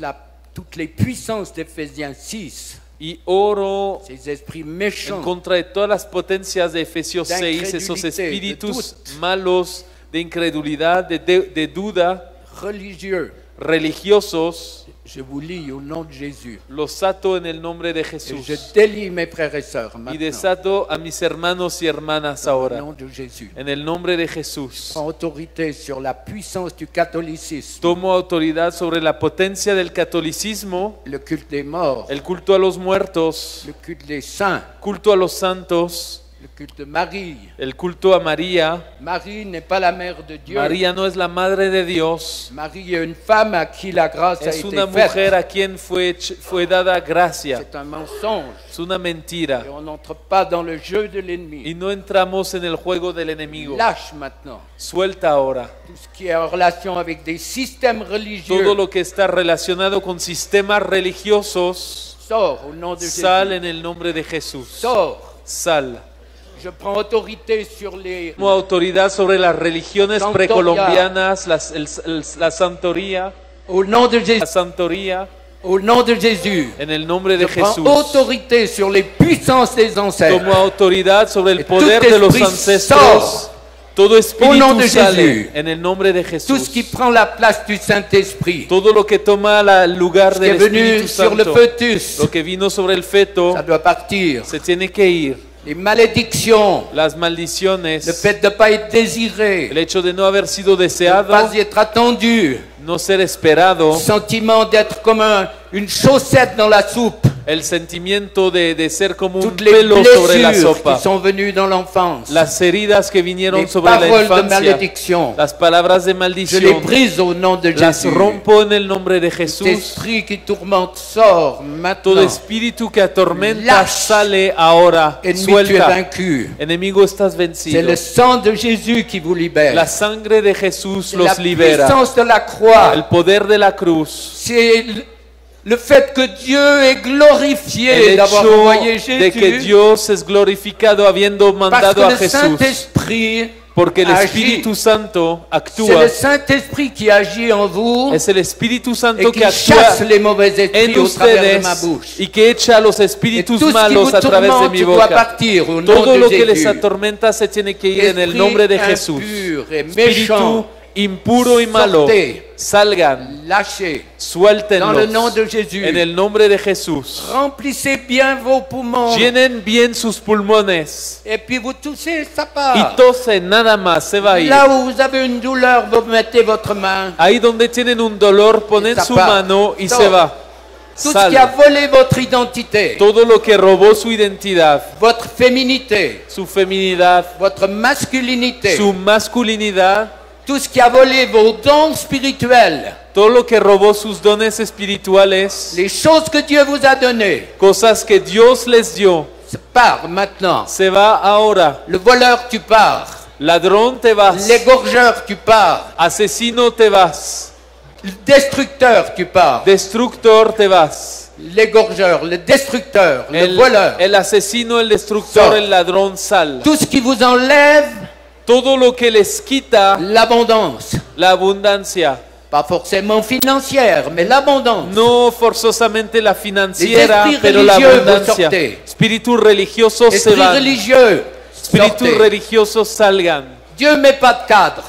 toutes les puissances d'Éphésiens 6, y oro ces esprits en méchants contra de todas las potencias de Efesios 6, esos D'incredulité, de espíritus doute. malos de incredulidad, de duda, religieux. religiosos, Je vous lis au nom de Jésus. los ato en el nombre de Et je Jesús. délie mes frères et sœurs Y maintenant. desato a mis hermanos y hermanas Au ahora, nom de Jésus. en el nombre de Jesús. Prends autorité sur la puissance du catholicisme, Tomo autoridad sobre la potencia del catolicismo, le culte des morts, el culto a los muertos, le culte des saints, culto a los santos, Le culte de Marie. el culto a María. Marie n'est pas la mère de Dieu. María no es la madre de Dios. Marie est une femme à qui la grâce a Es été una faite. mujer a quien fue dada gracia. C'est un mensonge. Es una mentira. Et on n'entre pas dans le jeu de l'ennemi. Y no entramos en el juego del enemigo. Lâche maintenant Suelta ahora tout ce qui est en relation avec des systèmes religieux. todo lo que está relacionado con sistemas religiosos. Sors au nom de Sal Jésus. en el nombre de Jesús. Sors. Sal. Je prends autorité sur les Como autoridad sobre las religiones Santoría. precolombianas, la santoría, au nom de la Jésus. santoría, Au nom de Jésus. en el nombre de Je prends Jesús. autorité sur les puissances des ancêtres. Tomo autoridad sobre el Et poder tout de los esprit ancestros. sort. Todo Au nom espíritu de sale Jésus. en el nombre de Tout ce qui Jesús. prend la place du Saint-Esprit. Todo lo que toma el lugar Ce qui est del venu Espíritu sur le Santo, fœtus. lo que vino sobre el feto, Ça doit partir. se tiene que ir. Les malédictions. Las Le maldiciones, fait de ne pas être désiré. el hecho de no haber sido De ne deseado, pas y être attendu. no ser esperado, Le sentiment d'être comme une chaussette dans la soupe. el sentimiento de ser como un Toutes les pelo sobre la blessures sopa, qui sont venues dans l'enfance. las heridas que vinieron Les sobre la paroles de infancia, malédiction. las palabras de Je les maldición, brise au nom de las Jésus. rompo en el nombre de Cet Jesús. esprit qui tourmente sort Todo maintenant. espíritu que atormenta Lâche. sale ahora, Ennemi, tu es suelta. vaincu. Enemigo, estás C'est vencido. le sang de Jésus qui vous libère. La sangre de Jesús C'est la los libera. puissance de la croix. El poder de la cruz. C'est le fait que Dieu est glorifié El d'avoir hecho envoyé de que Jésus. Dios es glorificado habiendo Parce mandado que a le Jesús. Saint-Esprit Porque el agit. Espíritu Santo C'est actúa. le Saint-Esprit qui agit en vous Es el Espíritu et Santo qui que chasse actúa les mauvais esprits en au travers de ma ustedes bouche. y que echa a los Et espíritus tout ce qui malos vous a través de tourmente mi doit boca. partir au nom Todo lo de que les Jésus. atormenta se tiene que ir en el Esprit nombre de Jesús. impur et Espíritu méchant, impuro y malo, sortez. salgan, lâchez. suéltenlos Dans le nom de Jésus. en el nombre de Jesús. Remplissez bien vos poumons. Llenen bien sus pulmones Et puis vous toussez, ça y part. tosen, nada más, se va a ir. Là où vous avez une douleur, vous mettez votre main. Ahí donde tienen un dolor, ponen Esa su pa- mano y todo. se va. Tout ce qui a Sale. volé votre identité, Todo lo que robó su identidad, votre féminité, su feminidad, votre masculinité, su masculinidad, tout ce qui a volé vos dons spirituels, todo lo que robó sus dones espirituales, les choses que Dieu vous a données, cosas que Dios les dio, se part maintenant. se va ahora. Le voleur, tu pars. Ladrón, te vas. L'égorgeur, tu pars. Asesino, te vas. Le destructeur, tu pars. Destructor, te vas. L'égorgeur, le destructeur, le voleur. El asesino, el destructor, Sort. el ladrón, sal. Tout ce qui vous enlève Todo lo que les quita l'abondance. la abundancia. Pas forcément financière, mais l'abondance. No forzosamente la financiera, Les esprits pero la religieux, vous abundancia. sortez. Espíritus religiosos se Esprit van. religieux, Espíritus sortez. religiosos salgan. Dieu met pas de cadre.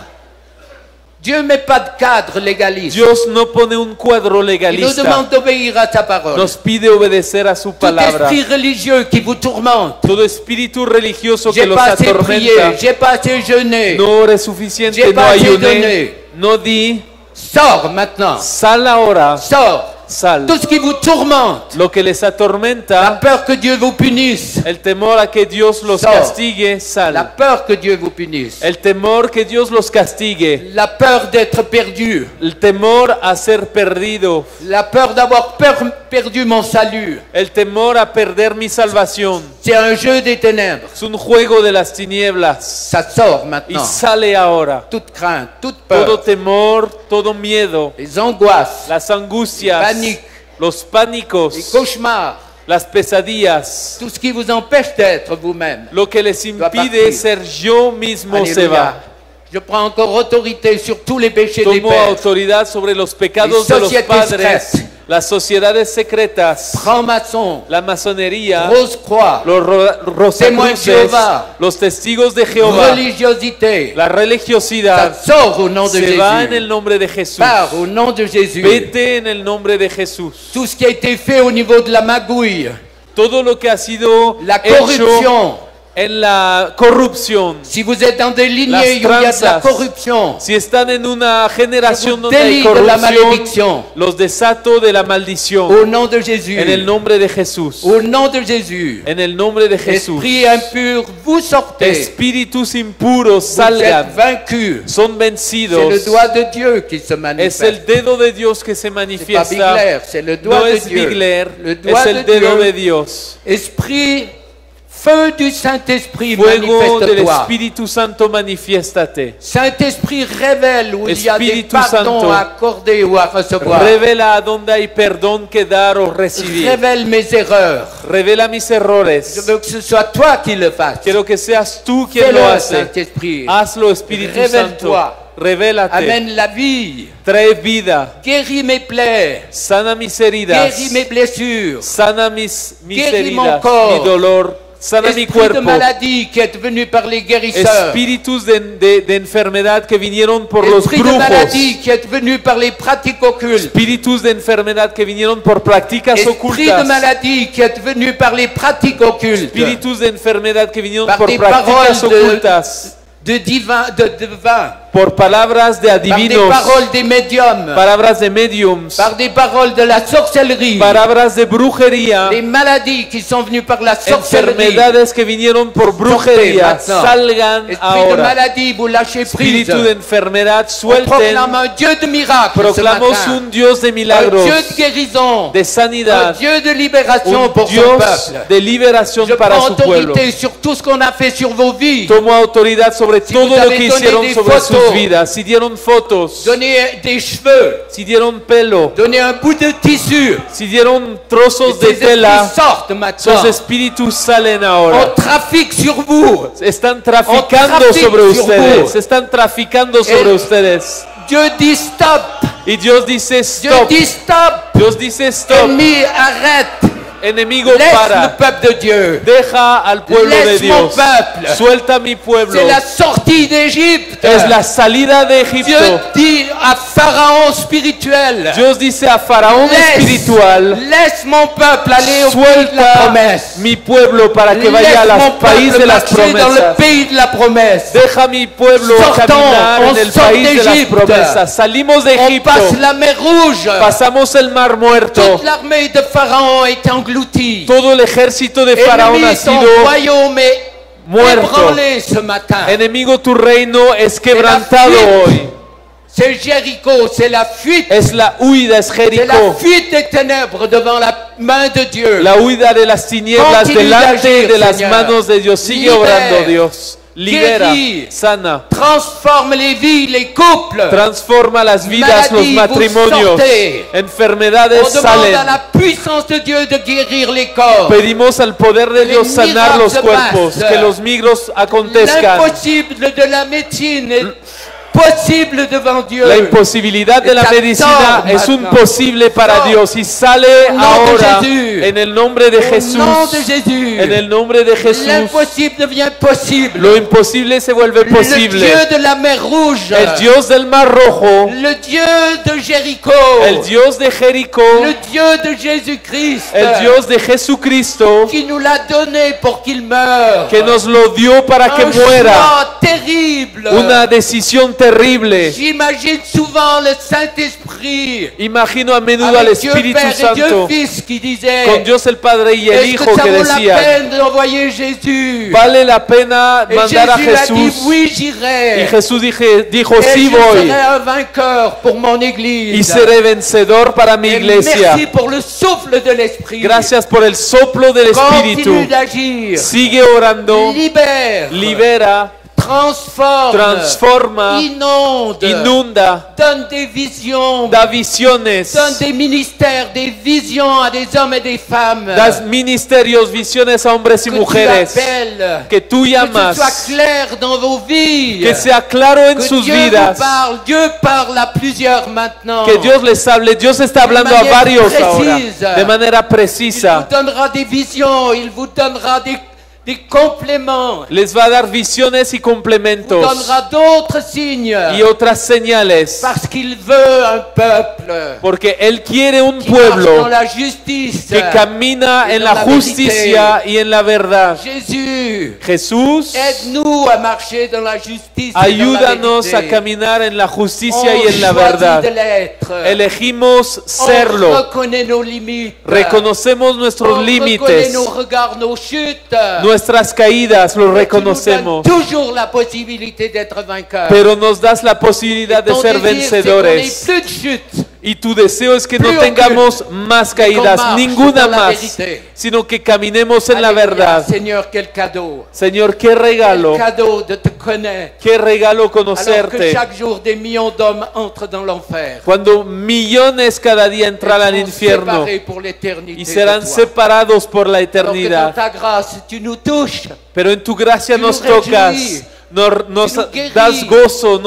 Dieu met pas de cadre légaliste. Dios no pone un cuadro Il nous legalista. demande d'obéir à sa parole. Nos pide obedecer a su Tout palabra. esprit religieux qui vous tourmente. Todo espíritu religioso que J'ai los pas assez prié, atormenta. j'ai pas assez jeûné. No ores suficiente, J'ai no pas assez ayuné, donné. no di. Sors maintenant. Sal ahora, Sors. sal. Tout ce qui vous tourmente. Lo que les La atormenta, peur que Dieu vous punisse. el temor a que Dios los Sal. castigue, La sal. peur que Dieu vous punisse. El temor que Dios los castigue, La peur d'être perdu. el temor a ser perdido, La peur d'avoir perdu mon salut. el temor a perder mi salvación. C'est un jeu des ténèbres. Es un juego de las tinieblas Ça sort y maintenant. sale ahora. Toute crainte, toute Todo peur, temor, todo miedo, les angoisses, las angustias, Pánico. los les pánicos, cauchemars, las pesadillas, tout ce qui vous empêche d'être vous-même. lo que les partir. impide ser yo mismo se Alléluia. va. Je prends encore autorité sur tous les péchés des Tomo pères. autoridad sobre los pecados Les de los sociétés padres, secretas. las sociedades secretas, Francs-maçons, la masonería, Rose-Croix, los Témoins de rosacruces, Jehová, los testigos de Jehová, religiosité. la Ça religiosidad sort au nom de se va en el Jésus. nombre de Jesús. Part au nom de Jésus. Vete en el nombre de Jesús. Tout ce qui a été fait au niveau de la magouille, Todo lo que ha sido la hecho corruption, en la corrupción, si vous êtes dans des lignées Las où il y a de la tranzas. corruption, si están en una generación Je vous donde hay délivre de la corrupción, malédiction. los desato de la maldición. au nom de Jésus, En el nombre de Jesús. au nom de Jésus, En el nombre de Jesús. esprit impur, vous sortez, Espíritus impuros vous salgan. êtes vaincus. Son C'est vencidos. le doigt de Dieu qui se Es manifeste. el dedo de Dios que se C'est pas manifiesta. Bigler, c'est le doigt No de es Dieu. Bigler, Le doigt es de el dedo de Dieu. Dios. Esprit, feu du Saint-Esprit, Fuego del manifeste-toi. Espíritu Santo, manifiéstate. Saint-Esprit révèle où il y a des Espíritu pardons Santo. à accorder ou à recevoir. Revela a donde hay perdón que dar o recibir. Révèle mes erreurs. Revela mis Je errores. veux que ce soit toi qui le fasses. Quiero que seas tú quien Fais-le, lo hace. Saint-Esprit. Hazlo, Espíritu Santo. Révèle-toi. Revélate. Amène la vie. Trae vida. Guéris mes plaies. Sana mis heridas. Guéris mes blessures. Sana mis Guéris mon heridas, corps. mi dolor. Sana mi Esprit de cuerpo. maladie qui est venu par les guérisseurs. Espíritus de enfermedad que vinieron por los Esprit de brujos. maladie qui est venu par les pratiques occultes. Espíritus de enfermedad que vinieron por prácticas Esprit de ocultas. maladie qui est venu par les pratiques occultes. Espíritus de enfermedad que vinieron Par por des prácticas paroles ocultas. de divin, de vin, Por palabras de par des adivinos. paroles des médiums, Palabras de mediums. par des paroles de la sorcellerie, Palabras de brujería. les maladies qui sont venues par la sorcellerie. Enfermedades que vinieron por brujería. Sortez maintenant. Salgan Esprit de ahora. maladie, vous lâchez prise. Espíritu de enfermedad, On suelten. proclame un Dieu de miracles ce Proclamos matin. un Dios de Un milagros, Dieu de guérison, de un sanidad, Dieu de libération un pour son Dios peuple. de liberación Je para prends su pueblo. autorité sur tout ce qu'on a fait sur vos vies. Tomo autoridad sobre Si todo vous lo avez que donné hicieron des sobre photos, sus vidas. Si dieron fotos, Donnez des cheveux, si dieron pelo, donnez un bout de tissu. si dieron trozos Ces de tela, esprits sortent maintenant. esos espíritus salen ahora. On trafique sur vous. Están traficando trafique sobre sur ustedes. vous. Están traficando sobre El- ustedes. Dieu dit stop. Y Dios dice Dieu stop. dit stop. Dios dice stop. Ennemi, arrête. Enemigo, Laisse le para. peuple de Dieu. Deja al pueblo de Laisse mon Dios. peuple. Suelta mi pueblo. C'est la sortie d'Égypte. Es la salida de Dieu Egipto. dit à Pharaon spirituel. Dios dice a Faraón espiritual, laisse mon peuple aller au pays de la suelta promesse. mi pueblo para que vaya Laisse al mon país peuple de las marcher dans le promesas. pays de la promesse. Deja mi pueblo Sortons, caminar on en el sort país de las d'Égypte. promesas. Salimos de On Egipto, passe la mer Rouge. pasamos el mar muerto. Toute l'armée de Pharaon est engloutie. Todo el ejército de Faraón ha Ennemi, ton sido royaume est muerto. ébranlé ce matin. Enemigo, tu reino es quebrantado hoy. C'est Jéricho, c'est la fuite. Es la huida, es C'est la Jericó. fuite des ténèbres devant la main de Dieu. La huida de las tinieblas Continue delante d'agir, de las Señor. manos de Dios. Sigue Libera. orando, Dios. Libera, Guéris. sana. Transforme les vies, les couples. Transforma las vidas, los Maladie, matrimonios. vous sortez. Enfermedades On demande à salen. la puissance de Dieu de guérir les corps. Pedimos al poder de Dios sanar los cuerpos, que los milagros acontezcan. L'impossible de la médecine est possible devant Dieu. La imposibilidad de la medicina es un posible para Dios y sale ahora en el nombre de Au nom Jesús. de Jésus. En el nombre de Jesús. L'impossible devient possible. Lo imposible se vuelve Le posible. Dieu de la mer Rouge. El Dios del Mar Rojo, Le Dieu de Jéricho. el Dios de Jericó, Le Dieu de Jésus-Christ. el Dios de Jesucristo, qui nous l'a donné pour qu'il meure. que nos lo dio para que Un muera. choix terrible. Una decisión terrible. J'imagine souvent le Saint-Esprit Imagino a menudo al avec Dieu Espíritu Père et Dieu Santo, Fils qui disait con Dios el Padre y el est-ce Hijo que ça que vaut la decían, peine d'envoyer Jésus? vale la pena Et mandar a Jésus a dit Jesús. oui, Y j'irai. Jesús dijo, Et sí je serai voy un vainqueur pour mon y Église. seré vencedor para mi Et iglesia. merci pour le souffle de l'Esprit. Gracias por el soplo del Continue Espíritu. d'agir. Sigue orando, Libère. libera, Transforme. transforma, Inonde. inunda, Donne des visions. da visiones, Donne des ministères, des visions à des hommes et des femmes. das ministerios, visiones a hombres y que mujeres tu appelles. que tú Que ce llamas, soit clair dans vos vies. que sea claro en Que sus Dieu vidas, vous parle. Dieu parle à plusieurs maintenant. que Dios les hable. Dios está hablando a varios ahora precisa. de manera Il vous precisa. donnera des visions, il vous donnera des compléments, les va a dar visiones y vous complementos donnera d'autres signes, y otras señales, parce qu'il veut un peuple porque Él quiere un qui marche dans pueblo la justice. que camina et en dans la la justicia y en la verdad. Jésus, Jesús, aide-nous à marcher dans la justice ayúdanos et dans a la vérité. caminar en la justicia On y en la choisit verdad. de l'être. Elegimos On serlo. reconnaît nos limites. Reconocemos nuestros On reconnaît límites, nos regards, nos chutes. nuestras caídas, lo Mais tu nous donnes reconocemos. toujours la possibilité d'être vainqueur. Pero nos das la posibilidad de Ton ser désir, c'est qu'on ait vencedores. plus de chutes. Y tu deseo es que no Plus tengamos más caídas, marche ninguna dans la más, vérité. sino que caminemos en la Alléluia. verdad. Seigneur, quel cadeau. Señor, qué Quel regalo, cadeau de te connaître. qué regalo Alors que conocerte. chaque jour des millions d'hommes entrent dans l'enfer. Cuando millones cada día entran al Ils seront infierno séparés pour l'éternité y de serán toi. separados por la Alors que dans eternidad. ta grâce, tu nous touches. Pero en tu gracia Tu nos nous réjouis. tocas, nos Tu nous guéris. das gozo,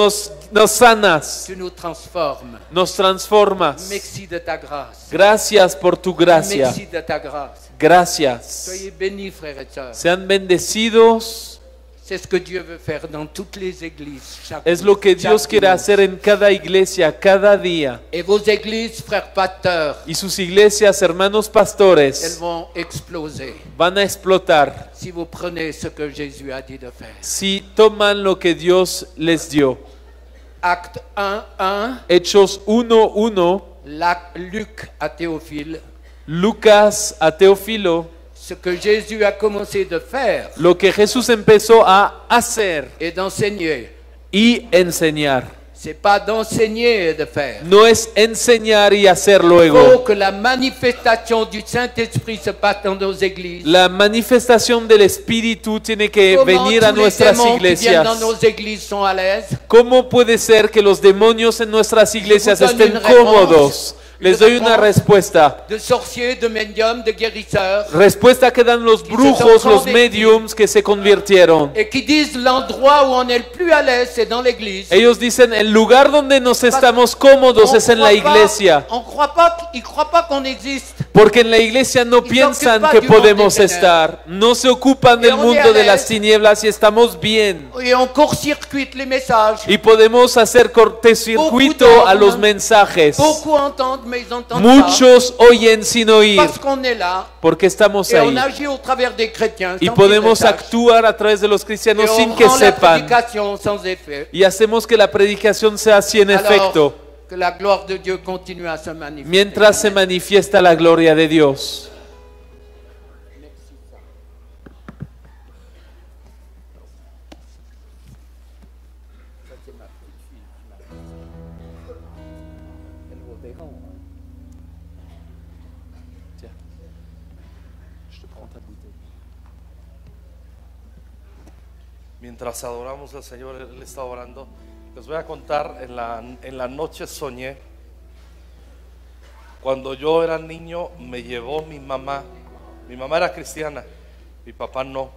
nos sanas, Tu nous transformes. nos transformas. Merci de ta grâce. Gracias por tu gracia. Merci de ta grâce. Gracias. Soyez bénis, frères et sœurs. Sean bendecidos. C'est ce que Dieu veut faire dans toutes les églises. Chaque Es lo que Dios chaque quiere dimanche. hacer en cada iglesia, cada día. Et vos églises, frères pasteurs, Y sus iglesias, hermanos elles pastores, vont exploser van a explotar si vous prenez ce que Jésus a dit de faire. si toman lo que Dios les dio. Acte 1:1, Hechos 1:1, Luc à Théophile. Lucas a Teófilo, Ce que Jésus a commencé de faire lo que Jesús empezó a hacer et d'enseigner. y enseñar. C'est pas d'enseigner et de faire. No es enseñar y hacer Il faut luego. que la manifestation du Saint-Esprit se passe dans nos églises. La manifestación del Espíritu tiene que Comment venir a tous les nuestras démons qui viennent iglesias. dans nos églises sont à l'aise. ¿Cómo puede ser que los demonios en nuestras iglesias Je vous donne estén une réponse. cómodos? Les doy una respuesta. De sorciers, de médiums, de guérisseurs. Respuesta que dan los brujos, los mediums que se convirtieron. Et qui disent l'endroit où on est le plus à l'aise, c'est dans l'église. Ellos dicen, el lugar donde nos estamos cómodos es en la iglesia. On croit pas, ils croient pas qu'on existe. Porque en la iglesia no piensan que podemos estar. No se ocupan del mundo de las tinieblas y estamos bien. Et on court-circuite les messages. Y podemos hacer cortocircuito a los mensajes. Beaucoup entendent, mais ils entendent Muchos oyen sin pas. oír Parce qu'on est là. porque estamos Et on ahí. agit au travers des chrétiens. Y sans podemos qu'ils le sachent. actuar a través de los cristianos Et sin on que rend la sepan. prédication sans effet. Y hacemos que la predicación sea así en Alors, efecto, que la gloire de Dieu continue à se manifester. mientras se manifiesta la gloria de Dios. Mientras adoramos al Señor, Él está orando. Les voy a contar, en la noche soñé. Cuando yo era niño me llevó mi mamá. Mi mamá era cristiana, mi papá no.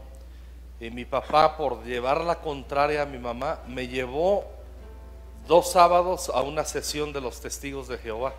Y mi papá, por llevar la contraria a mi mamá, me llevó 2 sábados a una sesión de los testigos de Jehová.